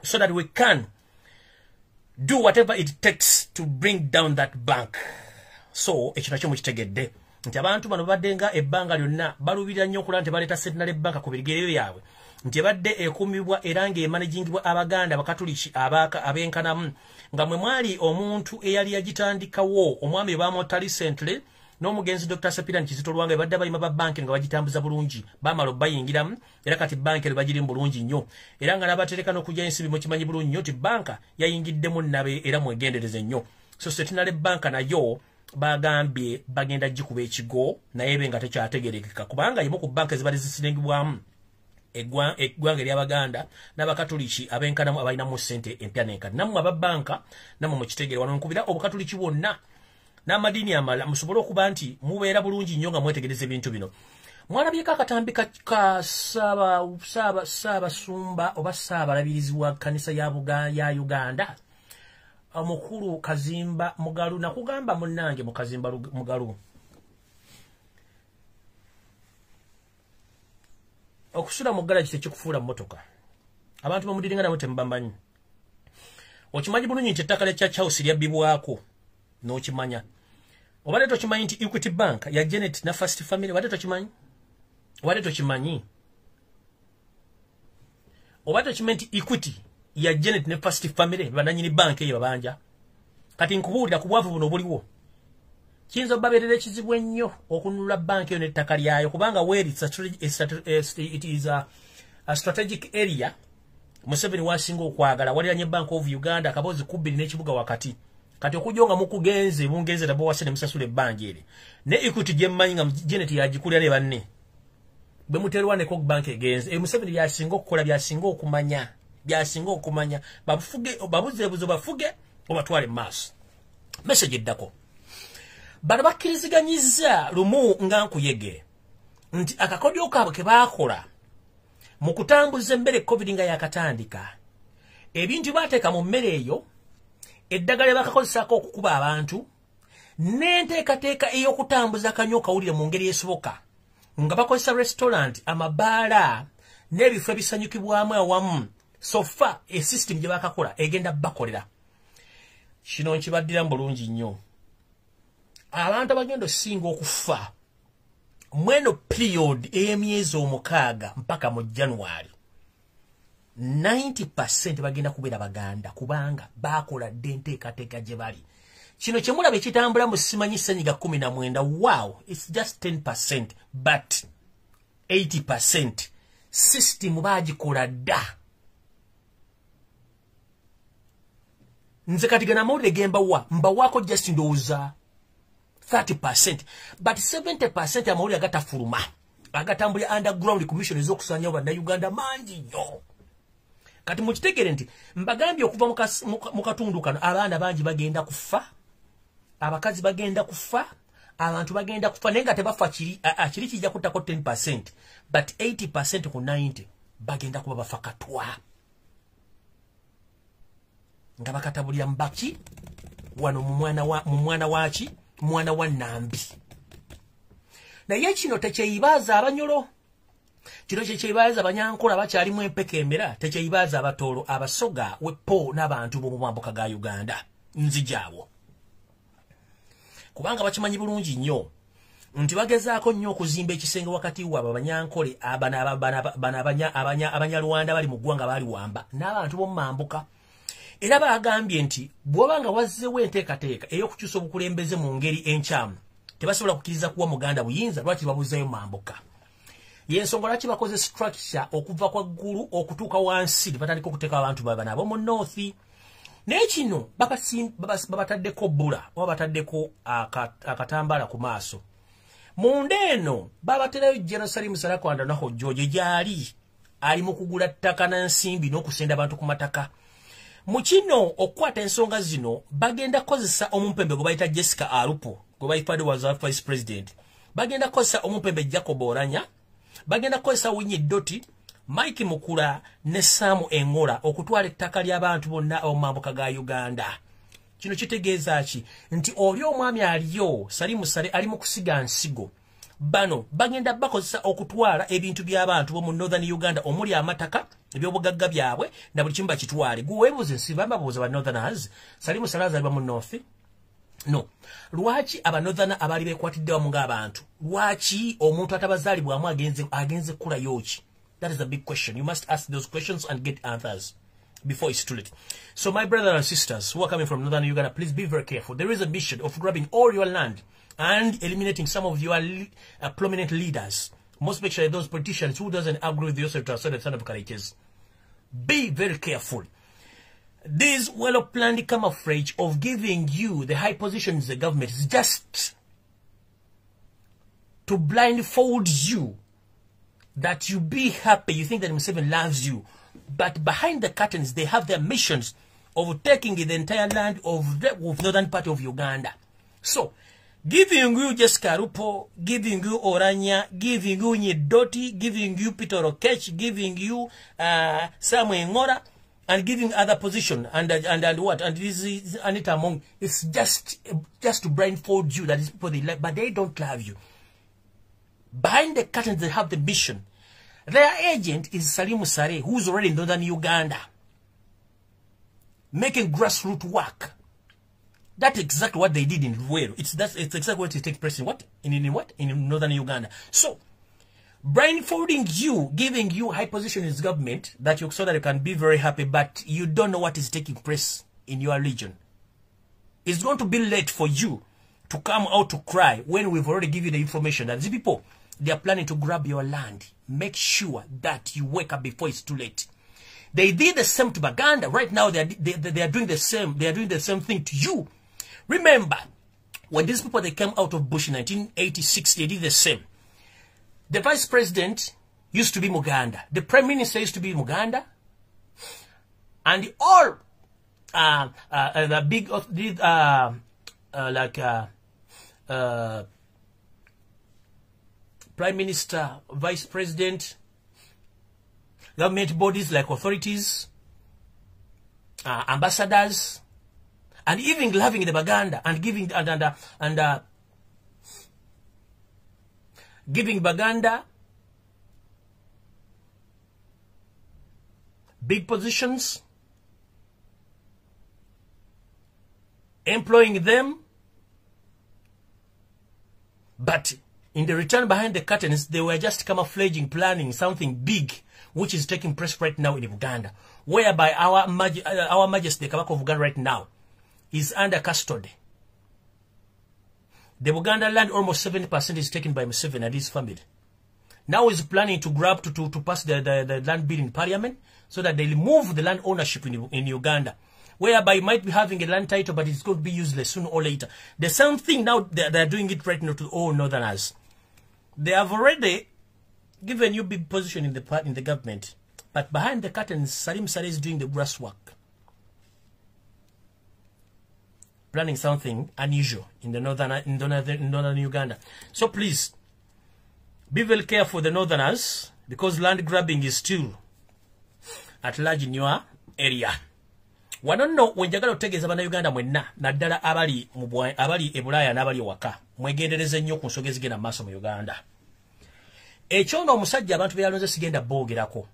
so that we can do whatever it takes to bring down that bank. So, ekinacho mukitegedde nti abantu bano badenga ebbanga lyonna balubira nnyo okulaba nti baleeta Centenary Bank ku birigiro byabwe, nti badde ekumibwa era ng'emanagingibwa Abaganda Abakatuliki ab'enkanamu, nga mwe mwali omuntu eyali yagitandikawo, omwami bamutta recently, n'omugenzi Dr. Sapirani Kizito Lwanga badde abalima ba banki nga bagitambuza bulungi, bamala bayingiramu, era kati banki ero bagiri bulungi nnyo, era nga n'abatereka n'okujja ensibi mu kimanyi bulungi nnyo nti banka yayingiddemu nabe era mwegendereze nnyo. So Centenary Bank nayo bagambye bagenda gikuba ekigo, naye be nga tekyategerekeka, kubanga yimu ku banki ezibali zisingibwamu eggwanga ery'Abaganda n'Abakatuliki ab'enkanamu abalinamu ssente empya n'enkadde. Nammwe ababanka nammwe mukitegere wano nkubira Obukatuliki bwonna n'amadiini amala musobole okuba nti mubeera bulungi nnyo nga mwetegereza ebintu bino. Mwalabyeko akatambi ka Ssaabasumba oba Ssaabalabirizi wa kkanisa ya Uganda, Omukulu Kazimba Mugalu. Nakugamba munnange mu Kazimba Mugalu, okusula mu garage tekikufuula mmotoka. Abantu bamudiringa nabo tembambanyi. Okimanyi bulungi nti ettaka lya Church House lyabbibwako n'okimanya. Obadde tokimanyi nti Equity Bank ya Janet na First Family, obadde tokimanyi? Obadde tokimanyi? Obadde tokimanyi nti Equity ya Janet ne First Family bananyini bank eyo babanja? Kati nkubuulira ku bwavu buno buliwo. Kiyinza babeerera ekizibu ennyo okununula bank eyo n'ettaka lyayo, kubanga where it is a strategic area. Museveni wasinga okwagala waliranye Bank of Uganda akabozi 2 n'ekibuga wakati. Kati okujonga mukugenze mungenze tabo wasene musasule ebbanja eri. Ne Equity gyemmanyi nga Janet yagikulira ne banne. Bwe muterwane ko bank egenze. Museveni yasinga okukola byasinga okumanya. Babuze bafuge obatwale maaso. Message eddako. Bano bakkiriziganyiza lumu nga nkuyege nti akakodyo kaabwe ke baakola mu kutambuza emmere COVID nga yakatandika, ebintu baateeka mu mmere eyo, eddagala lye bakakozesaako okukuba abantu, n'enteekateeka ey'okutambuza akanyo kawulire mu ngeri esoboka, nga bakozesa restaurant, amabaala n'ebifo ebisanyukibwamu awamu. Sofa esystem gye bakakola egenda bakolera. Kino nkibaddira bulungi nnyo. Abantu abagenda osinga okufa mweno period ey'emyezi 6 mpaka mu January, 90% bagenda kubeera Baganda, kubanga bakola enteekateeka gye bali. Kino kye mulaba ekitambula mu simanyi ssenyiga 19. Wow, it's just 10%, but 80% system bagikola dda. Nze kati gana mawulire gemba mbawako just ndowooza 30%, but 70% amawulire agatafuluma, agatambulira underground commission ez'okusanya bannayuganda mangi nnyo. Kati mukitegere nti mbagambye okuva mu katundu kano abaana bangi bagenda kufa, abakazi bagenda kufa, abantu bagenda kufa, naye nga tebafa kiri kijja kuttako 10%, but 80% ku 90 bagenda kuba bafa katwa. Nga bakatabulira mbaki wano mu mwana wa Nambi. Naye kino tekyeyibaza Abanyolo, kino kyekyeyibaza Abanyankola bakyalimu empeka emera, tekyeyibaza Abatoolo, Abasoga, Wepo n'abantu b'omu mambuka ga Uganda nzijaabo. Kubanga bakimanyi bulungi nnyo nti bagezaako nnyo okuzimba ekisenge wakati waabwe Abanyankole, Abanyarwanda bali mu ggwanga baali wamba, n'abantu b'omu mambuka era bagambye nti bwobanga wazzeewo enteekateeka ey'okukyusa obukulembeze mu ngeri enkyamu tebasobola kukkiriza kuwa muganda buyinza lwaki babuzayo mambuka. Yensonga lwaki bakoze structure okuva kwa ggulu okutuuka wansi batandika okuteeka abantu baba nabo mu north. Naye kino babataddeko bbula oba bataddeko akatambaala ku maaso. Munda eno babaterayo Jerusalem Sarakwanda naho George gyali ali mu kugula ttaka na nsimbi n'okusenda abantu ku mataka. Mu kino okukwata ensonga zino bagenda kozesa omumpembe gwe bayita Jessica Alupo gwe bayitadde was vice president. Bagenda kozesa omumpembe Jacob Oranya. Bagenda kozesa Winnie Doti, Mike Mukula ne Samu Engora okutwala ettaka ly'abantu bonna omumambuka ga Uganda. Kino kitegeeza ki nti oli omwami aliyo Salimu Sale ali mu kusiga nsigo. Bano bagenda bakozesa okutwala ebintu by'abantu bo mu Northern Uganda omuli amataka ebyobugagga byabwe na buli kimu bakitwale. Guweebuze nsibamba boza ba Northerners. Salimu Sale azaliwa mu North. No. Lwaki abanodhana abali bekwatidde wamu ng'abantu? Lwaki omuntu atabazaalibwamu agenze kula yoki? That is a big question. You must ask those questions and get answers before it's too late. So my brothers and sisters who are coming from Northern Uganda, please be very careful. There is a mission of grabbing all your land and eliminating some of your prominent leaders. Most especially those politicians who doesn't agree with Joseph Transfer, the son of Kariches. Be very careful. This well-planned camouflage of giving you the high positions in the government is just to blindfold you that you be happy. You think that Museveni loves you. But behind the curtains, they have their missions of taking the entire land of the northern part of Uganda. So, giving you Jessica Rupo, giving you Oranya, giving you Nyedoti, giving you Peter Okech, giving you Samuel Ngora, and giving other position and what, and this is Anita Among. It's just to blindfold you that is people they like, but they don't love you. Behind the curtains, they have the mission. Their agent is Salimu Sare, who's already in northern Uganda, making grassroots work. That's exactly what they did in Luweero. It's exactly what is taking place in northern Uganda. So, blindfolding you, giving you high position in government that you so that you can be very happy, but you don't know what is taking place in your region. It's going to be late for you to come out to cry when we've already given you the information that these people, they are planning to grab your land. Make sure that you wake up before it's too late. They did the same to Baganda. Right now, they are doing the same. They are doing the same thing to you. Remember, when these people they came out of Bush in 1986, they did the same. The vice president used to be Muganda. The prime minister used to be Muganda. And all the big prime minister, vice president, government bodies like authorities, ambassadors, and even loving the Baganda and giving giving Baganda big positions, employing them, but in the return behind the curtains, they were just camouflaging, planning something big, which is taking place right now in Uganda, whereby our Majesty, the Kabaka of Uganda right now, is under custody. The Uganda land, almost 70% is taken by Museveni and his family. Now he's planning to grab to pass the land bill in parliament so that they remove the land ownership in Uganda, whereby you might be having a land title, but it's going to be useless sooner or later. The same thing now, they're doing it right now to all northerners. They have already given you big position in the government, but behind the curtains, Salim Sare is doing the grass work, planning something unusual in the northern Uganda. So please, be very careful, the northerners, because land grabbing is still at large in your area. Wanono wenjagala otegeeza bana Uganda mwenna naddala abali e Bulaya n'abali waka mwegendereze nnyo ku nsonga ezigenda maaso mu Uganda. Ekyo omusajja abantu be yalonze sigenda boogerako.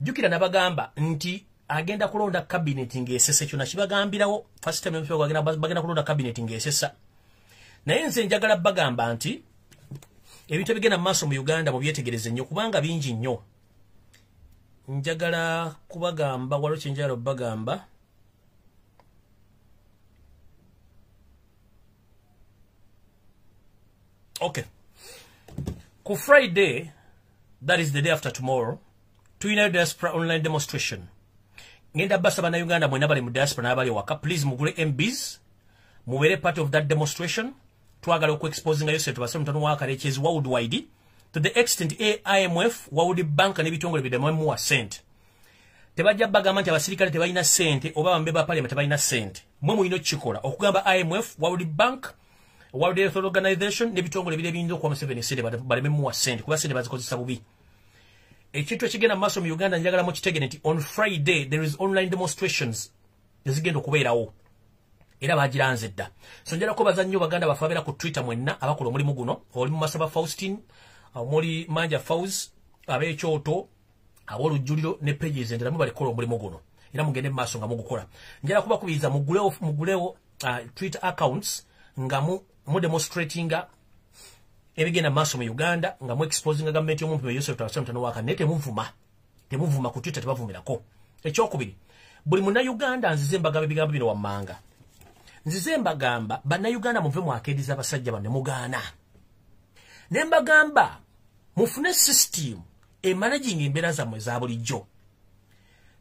Jjukira nabagamba nti agenda kulonda cabinet ng'esesa, ekyo nakibagambirawo first time bagenda kulonda cabinet ng'esesa. Naye nze njagala bagamba nti ebintu ebigenda maaso mu Uganda mubyetegereze nnyo kubanga bingi nnyo. Njagala kubagamba waliwo kye njagala obagamba. Okay. Ku Friday, that is the day after tomorrow, tuyina diaspora online demonstration. Ngenda basa bana Uganda mwena bali mu diaspora n'abali waka, please mugule MBs, mubere part of that demonstration. Twagala ku exposing Ayise tubase mutano waka lechezi worldwide to the extent IMF World Bank n'ebitongole bidemu wa cent. Tebajja bagamba nti abasirikale tebalina sente oba bambeba parliament tebalina sente. Mwe muyino kikola okugamba IMF World Bank World Health Organization n'ebitongole bile binzo kwa Museveni sede balememu wa sente kuba sente bazikozesa bubi. Ekintu ekigenda maaso mu Uganda njagala mu kitegene nti on Friday there is online demonstrations ezigenda okubeerawo era bagiranze dda. So njala ko bazannyo Baganda bafabera ku Twitter mwenna abakola omulimu guno oli mu Masaba Faustin omuli Manja Fauz ab'ekyoto abolujjuliro ne pages endala mu balikola omulimu guno era mugende mu maaso nga mugukola. Njala kuba kubiza mugulewo Twitter accounts nga mu demonstratinga ebigenda maaso mu Uganda nga mu exposing government y'omuntu Yosef Tawasomtano waka nete temuvuma ku Twitter tebavumirako. Ekyokubiri buli munna Uganda nzize mbagamba ebigambo bino wammanga. Nzize mbagamba banna Uganda muve mu akediza abasajja banne mugaana. Ne mbagamba mufune system managing embeera zammwe za bulijjo.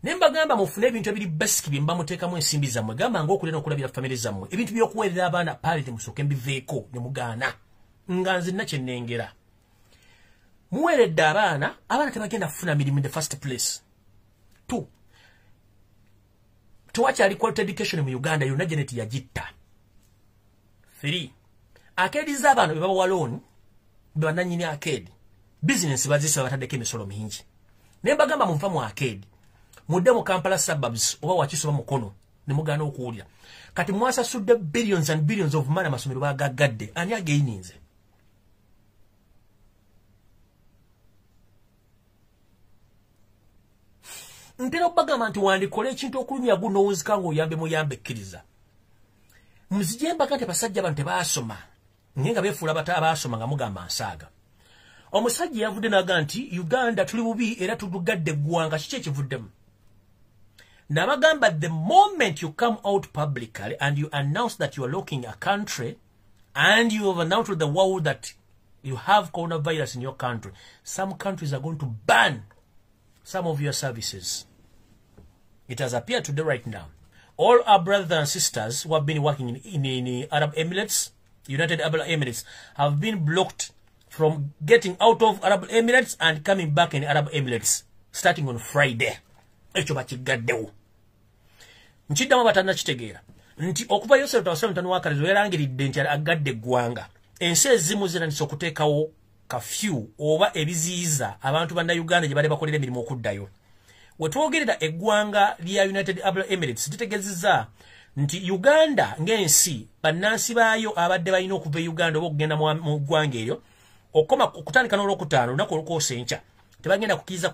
Ne mbagamba mufune ebintu ebiri basic bye mba muteekamu ensimbi zammwe gamba ng'okulera okulabira famire zammwe ebintu by'okuweerera abaana palete musooke mbiveeko ne mugaana. Nga nzinna kye nnengera. Muweeredde abaana tebagenda kufuna mirimu in the first place. 2. Tewakyali quality education mu Uganda yonna Janet yagitta. 3. Akedi z'abaana be babawa loan be bannannyini akedi business bazisa bataddeko emisolo mingi. Ne mbagamba muva mu akedi mudde mu Kampala suburbs oba wakisoba mukono ne mugaana okuwulira. Kati mwasasudde billions and billions of money amasomero bagaggadde ani ageininze. Ntera bagamba nti wandikola ekintu okulumya gunoowuzika ng'oyambe muyambe ekkiriza. Muzijemba kati basajja bantu tebaasoma nga beefuula abaasoma nga mugamba nsaaga. Omusajja yavudde n'agamba nti Uganda tuli bubi era tudugadde eggwanga kiki ekivuddemu. Nabagamba the moment you come out publicly and you announce that you are looking a country and you have announced to the world that you have coronavirus in your country, some countries are going to ban some of your services. It has appeared today right now. All our brothers and sisters who have been working in Arab Emirates, United Arab Emirates, have been blocked from getting out of Arab Emirates and coming back in Arab Emirates, starting on Friday. Ekyo bakigaddewo. Nchiddamu batanna kitegeera nti okuva Yosef Tawasomtano wakalizo yalangiridde nti agadde eggwanga. Ensi ezimu zirandise okuteekawo kafyu oba ebiziyiza abantu banna Uganda gye bali bakolera emirimu okuddayo. We twogerera eggwanga lya United Arab Emirates litegeezezza nti Uganda ng'ensi bannansi baayo abadde balina okuva e Uganda oba okugenda mu ggwanga eryo okutandika n'olwokutaano olunaku olukoosenkya tebagenda kukkiriza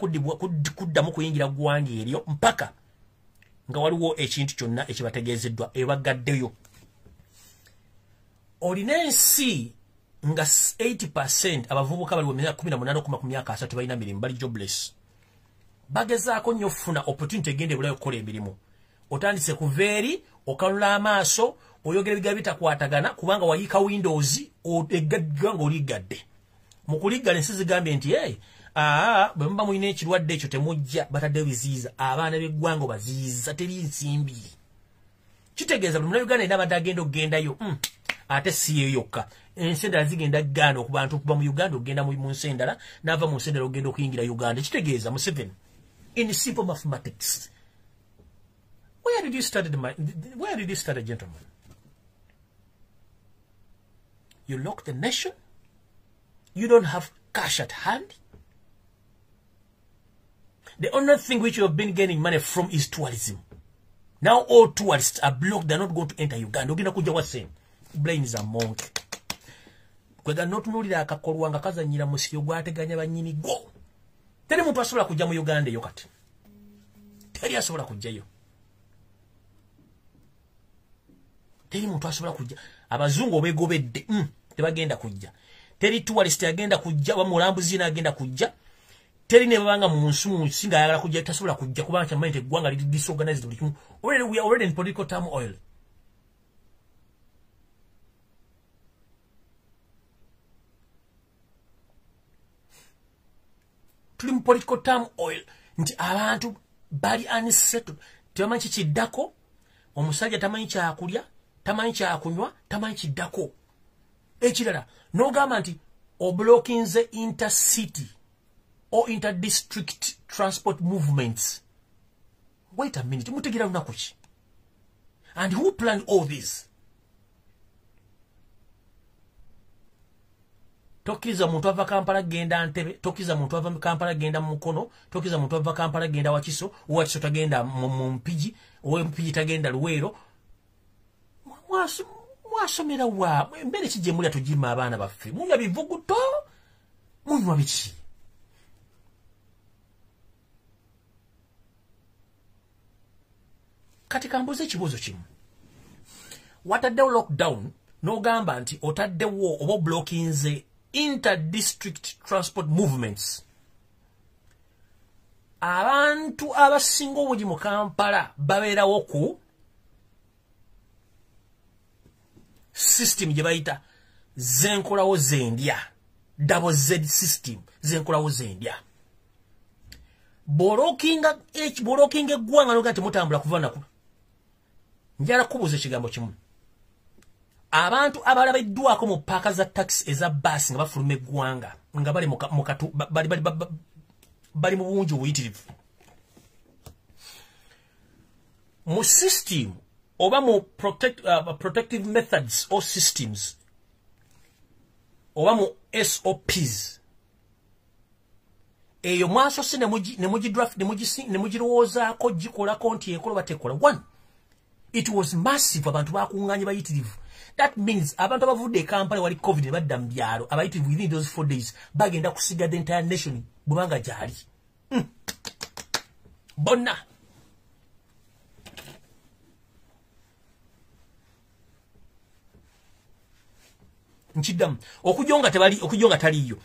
kuddamu kuyingira ggwanga eryo mpaka nga waliwo ekintu kyonna ekibategeezeddwa ebagaddeyo. Olina ensi nga 80% abavubuka bali mu 18 okuma ku myaka 3 balina mirimu bali jobless. Bagezaako nnyo ofuna opportunity egende bulayo okukola emirimu. Otandise kuva eri okalula amaaso oyogera ebigambo bitakwatagana kubanga wayiika Windows eggadde ng'oligadde. Mu kuliggala ensi zigambye nti bwe muba mulina ekirwadde ekyo temujja bataddeyo biziyiza abaana b'eggwanga baziyiza teri nsimbi. Kitegeeza buli Uganda era abadde agenda okugendayo ate si ye yokka. Ensi endala zigenda gaana ku bantu okuva mu Uganda okugenda mu nsi endala n'ava mu nsi endala okugenda okuyingira Uganda. Kitegeeza Museveni in simple mathematics. Where did you start, gentlemen? You lock the nation? You don't have cash at hand? The only thing which you have been getting money from is tourism. Now all tourists are blocked. They're not going to enter Uganda. Ogenda kujja wase. Blaine is a monk. Kwega notunulira akakolwanga kazanyira musiro gwateganya banyini go. Teri muntu asobola kujja mu Uganda eyo kati. Teri asobola kujjayo. Teri muntu asobola kujja. Abazungu obegobedde. Tebagenda kujja. Teri tourist agenda kujja wa mulambuzi agenda kujja. Teri ne babanga mu nsi nga ayagala kujja tasobola kujja kubanga kyamanyite eggwanga liri disorganized buli kimu. We are already in political turmoil. tuli mu political turmoil nti abantu bali unsettled tebamanyi kikiddako omusajja tamanyi kyakulya tamanyi kyakunywa tamanyi kiddako ekirala n'ogamba nti oblockinze intercity or interdistrict transport movements. Wait a minute, mutegira lunaku ki? And who planned all this? Tokiza muntu ava Kampala genda Ntebe, tokiza muntu ava Kampala genda Mukono, tokiza muntu ava Kampala genda Wakiso, Wakiso tagenda mu Mpigi, Mpigi tagenda Luweero. Mwasomera wa, mbere kijje muli atujima abaana baffe. Munywa bivuguto, munywa biki? Katika mbuze ekibuuzo kimu. Wataddewo lockdown n'ogamba nti otaddewo oba blockinze interdistrict transport movements. Abantu abasinga obungi mu Kampala babeerawo ku system gye bayita zenkolawo zendya, double Z system, zenkolawo zendya. Bolokinga eggwanga n'oga nti mutambula kuva naku. Njala kubuuza ekigambo kimu. Abantu abalabiddwako mu paaka za taxi eza basi nga bafuluma eggwanga nga bali mu bungi obuyitirivu. Mu system oba mu protective methods or systems oba mu SOPs eyo mwasose ne mugirowoozaako gikolako nti ekola batekola. One, it was massive abantu bakunganye bayitirivu. That means abantu abavudde Kampala wali COVID ne badda mu byalo abayitirivu within those 4 days bagenda kusiga the entire nation bubanga gyali. Bonna nchidam okujonga taliyo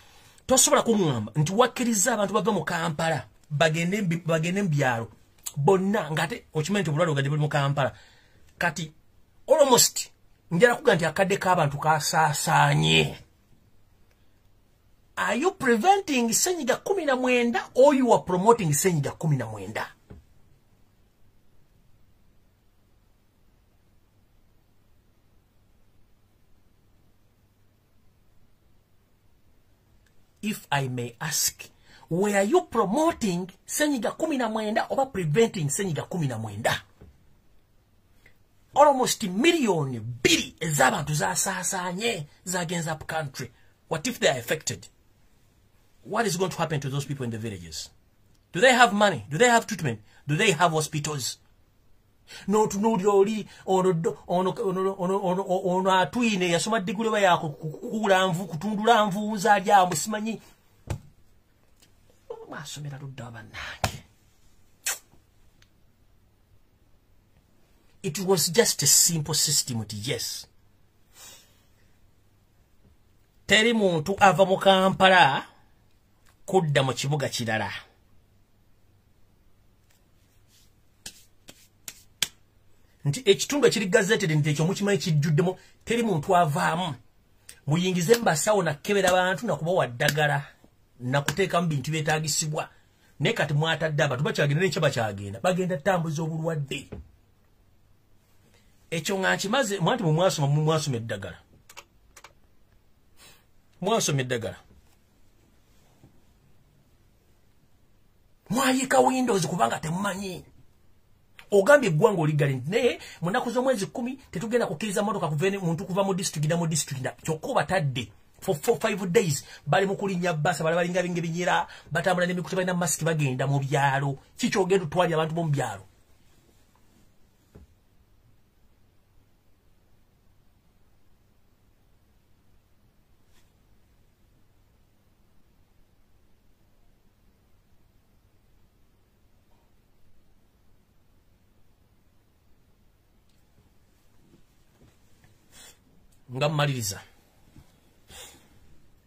tosobola kungamba nti wakkiriza abantu bava mu Kampala bagende mbyalo bonna ngate okimanyi bulalo gadde mu Kampala kati almost njala kuga nti akadde k'abantu kasaasaanye. Are you preventing senyiga 19 or you are promoting senyiga 19? If I may ask, were you promoting senyiga 19 or preventing senyiga 19? Almost million bili ez'abantu zasaasaanye zagenza up country. What if they are affected? What is going to happen to those people in the villages? Do they have money? Do they have treatment? Do they have hospitals? No tunulira ono atwine yasoma digule ba yako kukula nvu kutundula nvu zalya musimanyi masomera ludaba nange. It was just a simple system. Yes. Teri muntu ava mu Kampala kudda mu kibuga kirala. Nti ekitundu ekiri gazetted nti ekyo mukimanyi kijjuddemu teri muntu avaamu. Muyingize mbasawo nakebera abantu nakubawa ddagala nakuteekamu bintu byetaagisibwa. Ne kati mwatadde abantu bakyagenda n'ekyo bakyagenda bagenda tambuza obulwadde. Ekyo nga nkimaze mwanti mwasoma eddagala. Mwasoma eddagala. Mwayika Windows kubanga temumanyi. Ogambye eggwanga oligali nti naye mu nnaku z'omwezi 10 tetugenda kukkiriza motoka kuvene muntu kuva mu district na mu district. Kyokka batadde for 4-5 days bali mu kulinnya basa bali balinga bingebinyira batambula n'emikutu balina mask bagenda mu byalo. Kikyogenda tutwalira abantu bo mu byalo. Ngamaliriza.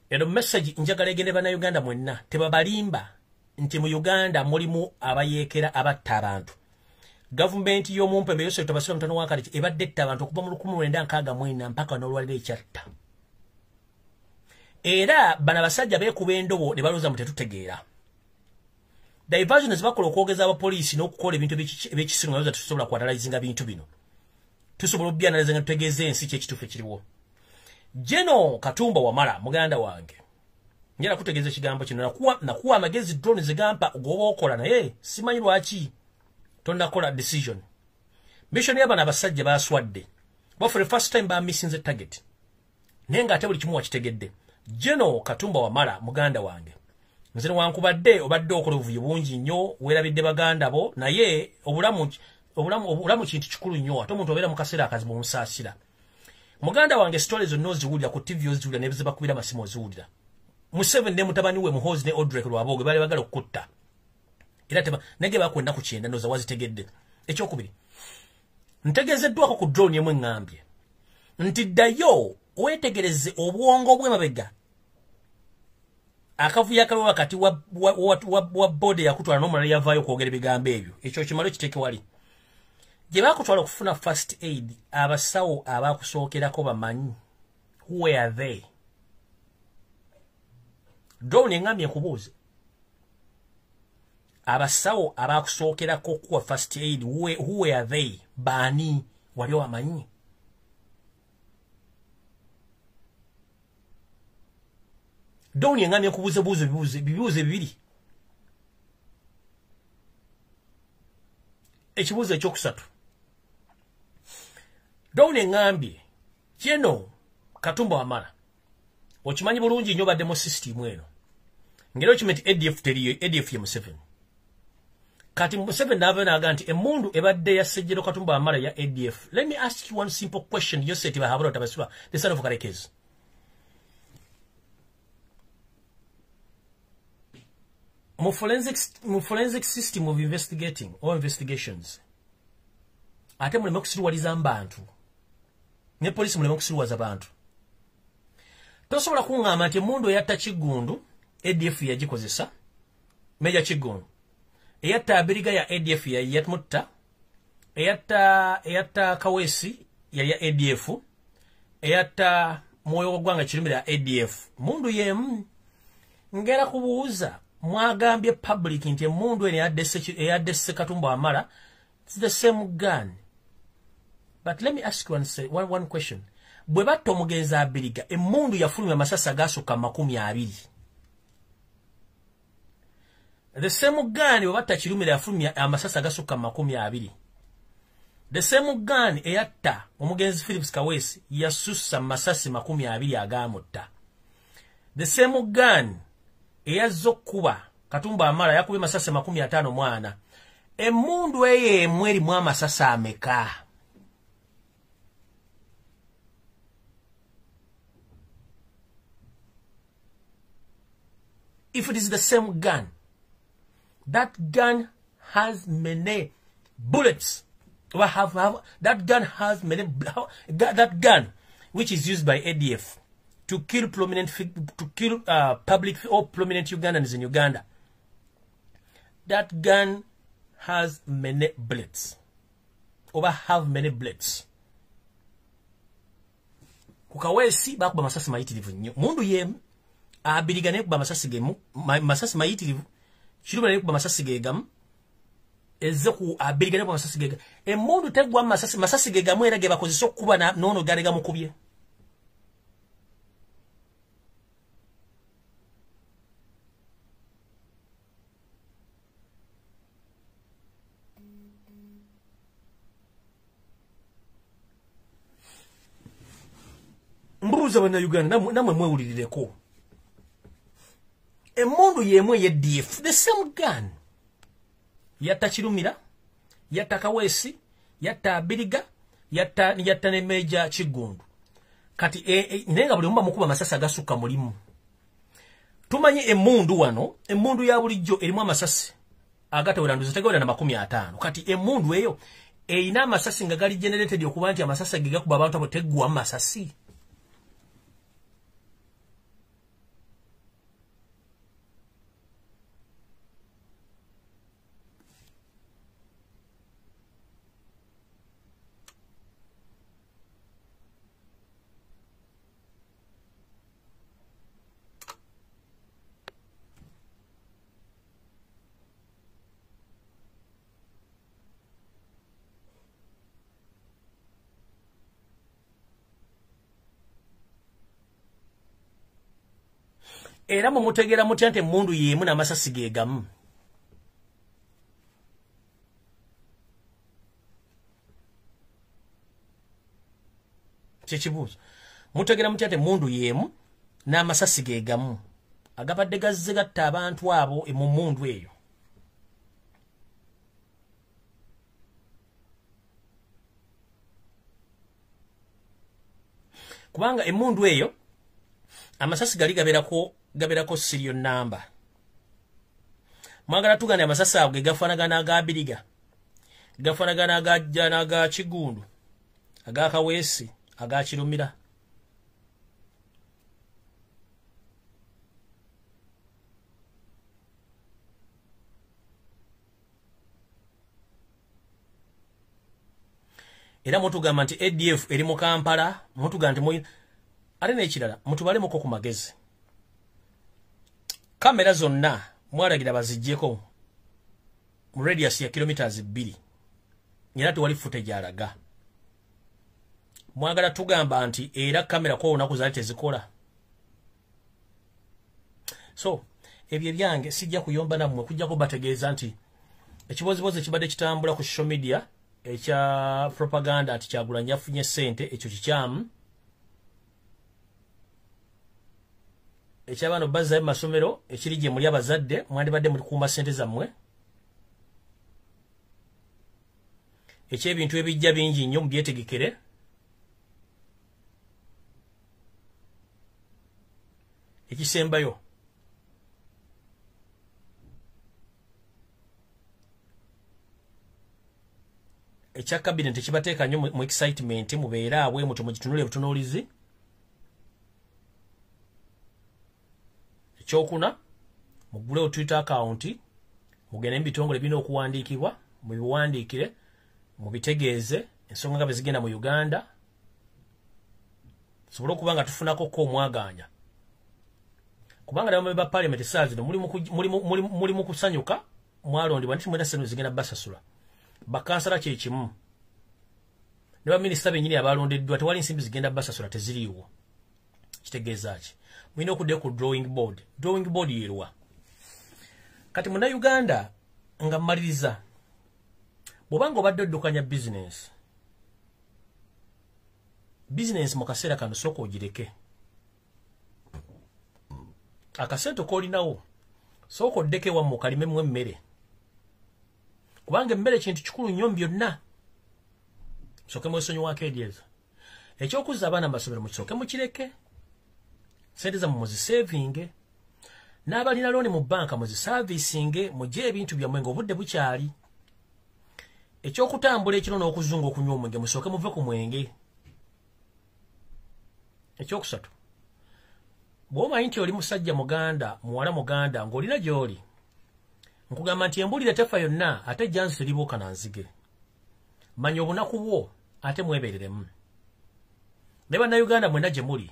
Eno message njagala egende bana Uganda mwenna tebabalimba nti mu Uganda mulimu abayekera abatta abantu. Government y'omumpembe yose tubasira mutano wakati ebadde etta abantu okuva mu 1964 mpaka n'olwaliro ekyatta. Era bana basajja beekuba endobo ne baloza mutetutegeera. diversion ezibakola okwogeza abapoliisi n'okukola ebintu ebyekisiru nga tusobola kwatalayizinga bintu bino tusobola obyanaliza nga tutegeeza ensi kyekituufu ekiriwo. Jeno Katumba Wamala muganda wange njala kutegeeza ekigambo kino nakuwa amagezi drone zigampa goba okola naye simanyi lwaki tonnakola decision. Mission y'abana abasajja baswadde but for the first time ba missing the target naye nga ate buli kimu wakitegedde. Jeno Katumba Wamala muganda wange nze wankubadde obadde okola obuvuyo bungi nnyo weerabidde baganda bo naye obulamu kintu kikulu nnyo ate omuntu obeera mu kaseera akazibu omusaasira. Muganda wange stories zonna oziwulira ku TV oziwulira ne bakubira amasimu oziwulira. Museveni ne mutabani we Muhoozi ne Odrek Lwaboge bali bagala okutta era nege bakwenda ku kyenda noza wazitegedde. Ekyokubiri ntegezeddwako ku drone yemwe ngambye nti ddayo wetegereze obwongo bw'emabega akavuyo akaliwo wakati wa bode yakutwala n'omulala yavaayo okwogera ebigambo ebyo ekyo kimalo kiteeke wali gye bakutwala okufuna first aid abasawo abakusookerako bamanyi who were they. Drone engambye nkubuuze abasawo abakusookerako kuwa first aid who were they baani wali wamanyi. Drone engambye nkubuuze bibuuze bibiri. Ekibuuzo ekyokusatu Drone engambye Jeno Katumba Wamala okimanyi bulungi nnyo baddemu system eno ngero kimeti ADF teriyo ADF ya Museveni kati Museveni n'aga nti emundu ebadde ya Jeno Katumba Wamala ya ADF. Let me ask you one simple question. You said bahabula tabasula the son of Karekezi mu forensic system of investigating or investigations ate muleme kusiruwaliza abantu ne polisi muleme kusiruwaza abantu. Tosobola kuŋŋamba nti emundu eyatta Kigundu ADF yagikozesa Meja Kigundu eyatta abiriga ya ADF yatmutta eyatta Kaweesi ya ADF eyatta Mwoyo w'Eggwanga Kirumira ya ADF mundu yemu. Ngera kubuuza mwagambye public nti emundu eno eyaddese Katumba Wamala it's the same gun. But let me ask you one question. Bwe batta omugenzi abiriga emundu yafulumya amasasi agasukka 20. The same gun bwe batta Kirumira yafulumya amasasi agasukka 20. The same gun eyatta omugenzi Philips Kaweesi yasussa amasasi 20 agamutta. The same gun eyazza okuba Katumba Wamala yakubye amasasi 50 mwana. Emundu eyo emu erimu amasasi ameka? If it is the same gun, that gun has many bullets. That gun has many. That gun, which is used by ADF to kill public or prominent Ugandans in Uganda. That gun has many bullets. Over half many bullets. Kukaweesi bakuba masasi mayitirivu nnyo. Mundu ye abirigane kuba masasi gemu masasi mayitirivu. Kirumira ne kuba masasi gegamu. Ezeku abirigane kuba masasi gegamu. Emundu tegwa masasi gegamu era ge bakozesa okuba nono garega mukubye. Mbuuza bana Uganda namwe mwewulirireko. Emundu yemwe ye DF the same gun. Yatta Kirumira, yatta Kaweesi, yatta Abiriga, yatta ne Meja Kigundu. Kati nenga buli mumba mukuba masasi agasukka mulimu. Tumanyi emundu wano, emundu ya bulijjo erimu amasasi agatawera nduzi tegawera na 50. Kati emundu eyo eyina amasasi nga gali generated okuba nti amasasi gakuba abantu abo teggwa amasasi. Era mumutegera mutya nti emmundu y'emu n'amasasi ge gamu. Kyekibuuzo. Mutegera mutya nti emmundu y'emu n'amasasi ge gamu. Agabadde gazze gatta abantu abo mu mmundu eyo. Kubanga emmundu eyo amasasi gali gaberako serial number. Mwagala tugane amasasi ago gafanagana agabiriga. Gafanagana agajjana aga Kigundu. Aga Kaweesi, aga Kirumira. Era mutugamba nti ADF eri mu Kampala, mutugamba nti ate n'ekirala mutubalemu ku magezi. Kamera zonna mwalagira baziggyeko mu radius ya kilometers 2. Era tewali footage alaga. Mwagala tugamba nti era kamera kwa olunaku zaali tezikola. So, ebyo byange sijja kuyomba nammwe kujja kubategeeza nti ekibozibozi ekibadde kitambula ku social media ekya propaganda ati Kyagulanyi afunye ssente ekyo kikyamu. Ekyabano bazza mu masomero ekiri gye muli abazadde mwandibadde muli kuuma ssente zammwe. Ekyebintu ebijja bingi nnyo mubyetegekere. Ekisembayo ekya cabinet kibateeka nnyo mu excitement mubeera abwe muto mugitunule butunuulizi. Ekyokuna mugule Twitter account mugende mbitongole bino okuwandiikibwa mubiwandiikire mubitegeeze ensonga nga bezigenda mu Uganda sobole okuba nga tufunako ko omwaganya. Kubanga ne ba parliament saazi muli mu kusanyuka mwalondibwa nti mwenda senu zigenda basasula. Bakansala kye kimu. Ne ba minisita bennyini abalondeddwa tewali nsimbi zigenda basasula teziriiwo. Kitegeeza ki? Mwina okudde ku drawing board. Drawing board yerwa. Kati muna Uganda nga mmaliriza. Bw'obanga obadde oddukanya business. Business mu kaseera kano sooka ogireke. Akasente koolinawo sooka oddeke wammwe okalimemu emmere. Kubanga emmere kintu kikulu nnyo byonna. Musooke mwesonyiwako eryeza. Ekyokuzza abaana mu masomero mukisooke mukireke. Sente zammwe muzisevinge. N'abalina looni mu banka muzisavisinge mugye ebintu byammwe ng'obudde bukyali. Ekyokutambula ekiro n'okuzunga okunywa omwenge musooke muve ku mwenge. Ekyokusatu. Bw'omanyi nti oli musajja Muganda, muwala Muganda ng'olina gy'oli. Nkugamba nti embulire tefa yonna ate jansi teribuuka na nzige. Manya obunaku bwo ate mwebereremu. Ne bannayuganda mwenna gye muli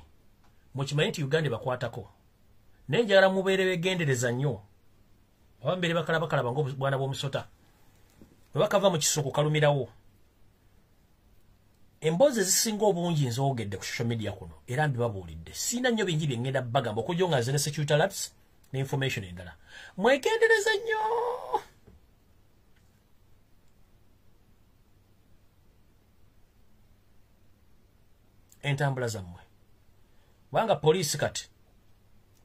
mukimanyi nti Uganda bakwatako. Naye njagala mubeere begendereza nnyo. Abambere bakalaba ng'obwana bw'omusota. Bwe bakava mu kisuku kalumirawo. Emboozi ezisinga obungi nzoogedde ku social media kuno era mbibabuulidde. Sina nnyo bingi bye ngenda bagamba okujja nga nze ne security labs ne information endala. Mwegendereza nnyo. Entambula zammwe. Wanga poliisi kati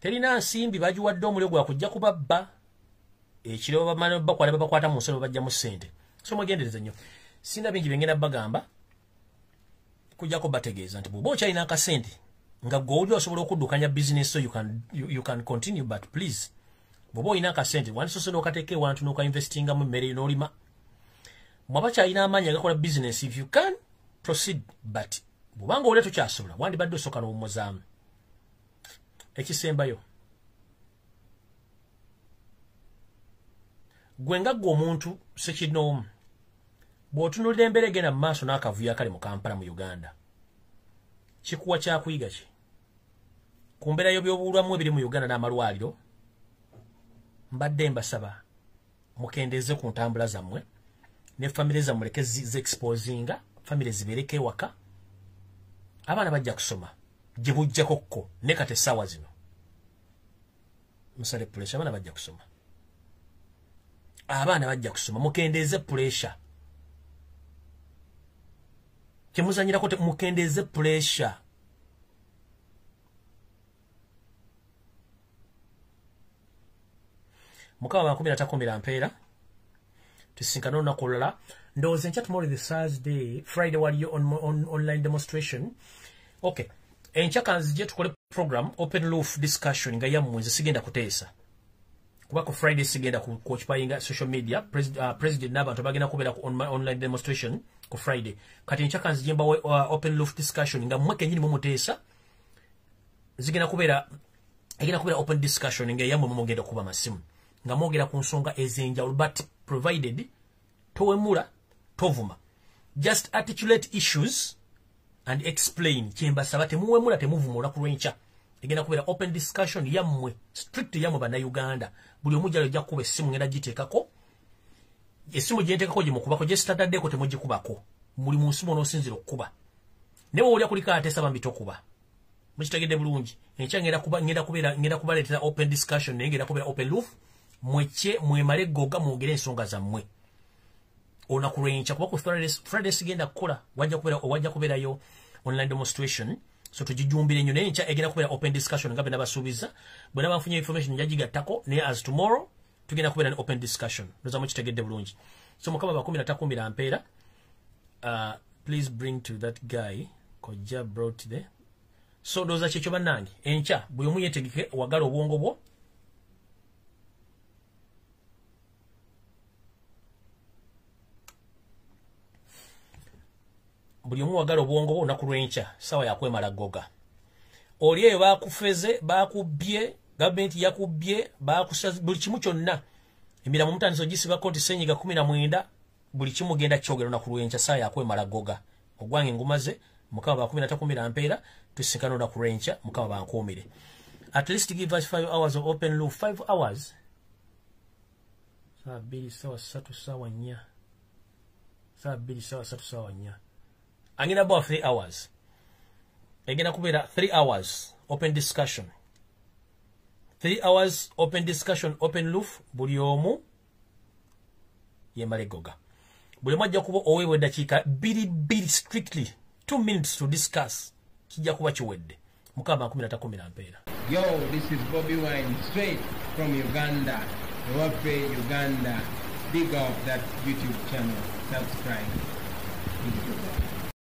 terina nsimbi bagiwadde omuliro gwa kujja kubabba. Ekiro bamala bakwala babakwata mu nsolo bajja mu ssente. So mwegendereza nnyo. Sina bingi bye ngenda bagamba. Kujja kubategeeza nti bw'oba okyalina akasente nga gw'oli osobola okuddukanya business so you can continue but please bw'oba olina akasente wandisoose n'okateeka ewantu n'okainvestingamu emmere n'olima mwaba kyalina amaanyi agakola business if you can proceed but bw'obanga oli tokyasobola wandibadde osooka n'omuzaamu. Ekisembayo gwe nga ggwe omuntu sekinoomu bw'otunuulira embeera egenda mu maaso n'akavuyo akali mu Kampala mu Uganda kikuwa kyakuyiga ki? Ku mbeera y'ebyobulamu ebiri mu Uganda n'amalwaliro mbadde mbasaba mukendeeze ku ntambula zammwe ne famire zammwe leke zexposinga famire zibeereko ewaka abaana bajja kusoma gye bujjako kko ne kati essaawa zino musale pressure abana bajja kusoma abana bajja kusoma mukendeze pressure kemuzanyira kote mukendeze pressure mukawa 13 mpeera tusinkana na kolala ndoze ncha tomorrow the Thursday Friday waliyo on online demonstration okay encha kanzije tukole program open roof discussion nga yamwe sigenda kuteesa kuba ko Friday sigenda ku coachpayinga social media president n'abantu bagenda kubera ku online demonstration ku Friday kati encha kanzije mba open roof discussion nga mweke nyini mu muteesa zigenda kubera open discussion nga yamwe mugenda kuba masimu nga mogera ku nsonga ezenja but provided towemula tovuma just articulate issues and explain chemba sabate muwemula temuvumula ku lwencha egenda kubera open discussion yamwe strict yamwe bana Uganda buli omujja lojja kuba essimu ngenda gitekako essimu gyentekako gye mukubako je Saturday ko temugikubako muli mu nsumo n'osinzira okuba newo oli akulika atesaba mbitokuba mukitegedde bulungi encha ngenda kuba letera open discussion ngenda kubera open roof mweche mwemale goga mwogere ensonga zammwe ona kurencha kuba ku Friday sigenda kukola wajja kuberayo online demonstration so tujijumbire nnyo nencha egenda kubera open discussion ngabe nabasuubiza bwana bafunye information njagigattako ne as tomorrow tugenda kubera open discussion ndoza mukitegedde bulungi so mukama ba 13 mpeera please bring to that guy koja brought the so doza kyekyo bannange encha buli omu yetegeke wagala obwongo bwo buli omu wagala obwongo bwo naku lwencha sawa yakwemala goga oli eyo bakufeze bakubye gavumenti yakubye bakusaza buli kimu kyonna emiramu mutandise ogisiba koti senyiga 19 buli kimu genda kyogero naku lwencha sawa yakwemala goga ogwange ngumaze mukaba ba 13 mpeera tusinkana naku lwencha mukaba bankuumire at least give us 5 hours of open roof 5 hours saa 2 sawa 3 sawa 4 saa 2 sawa 3 sawa 4 angina about 3 hours egena kubera 3 hours open discussion 3 hours open discussion open roof buli omu yemale goga buli mwajja kuba owewe dakika biri strictly 2 minutes to discuss kijja kuba kiwedde mukaba 13 mpeera. Yo, this is Bobi Wine straight from Uganda. Ewaffe Uganda. Big up that YouTube channel. Subscribe.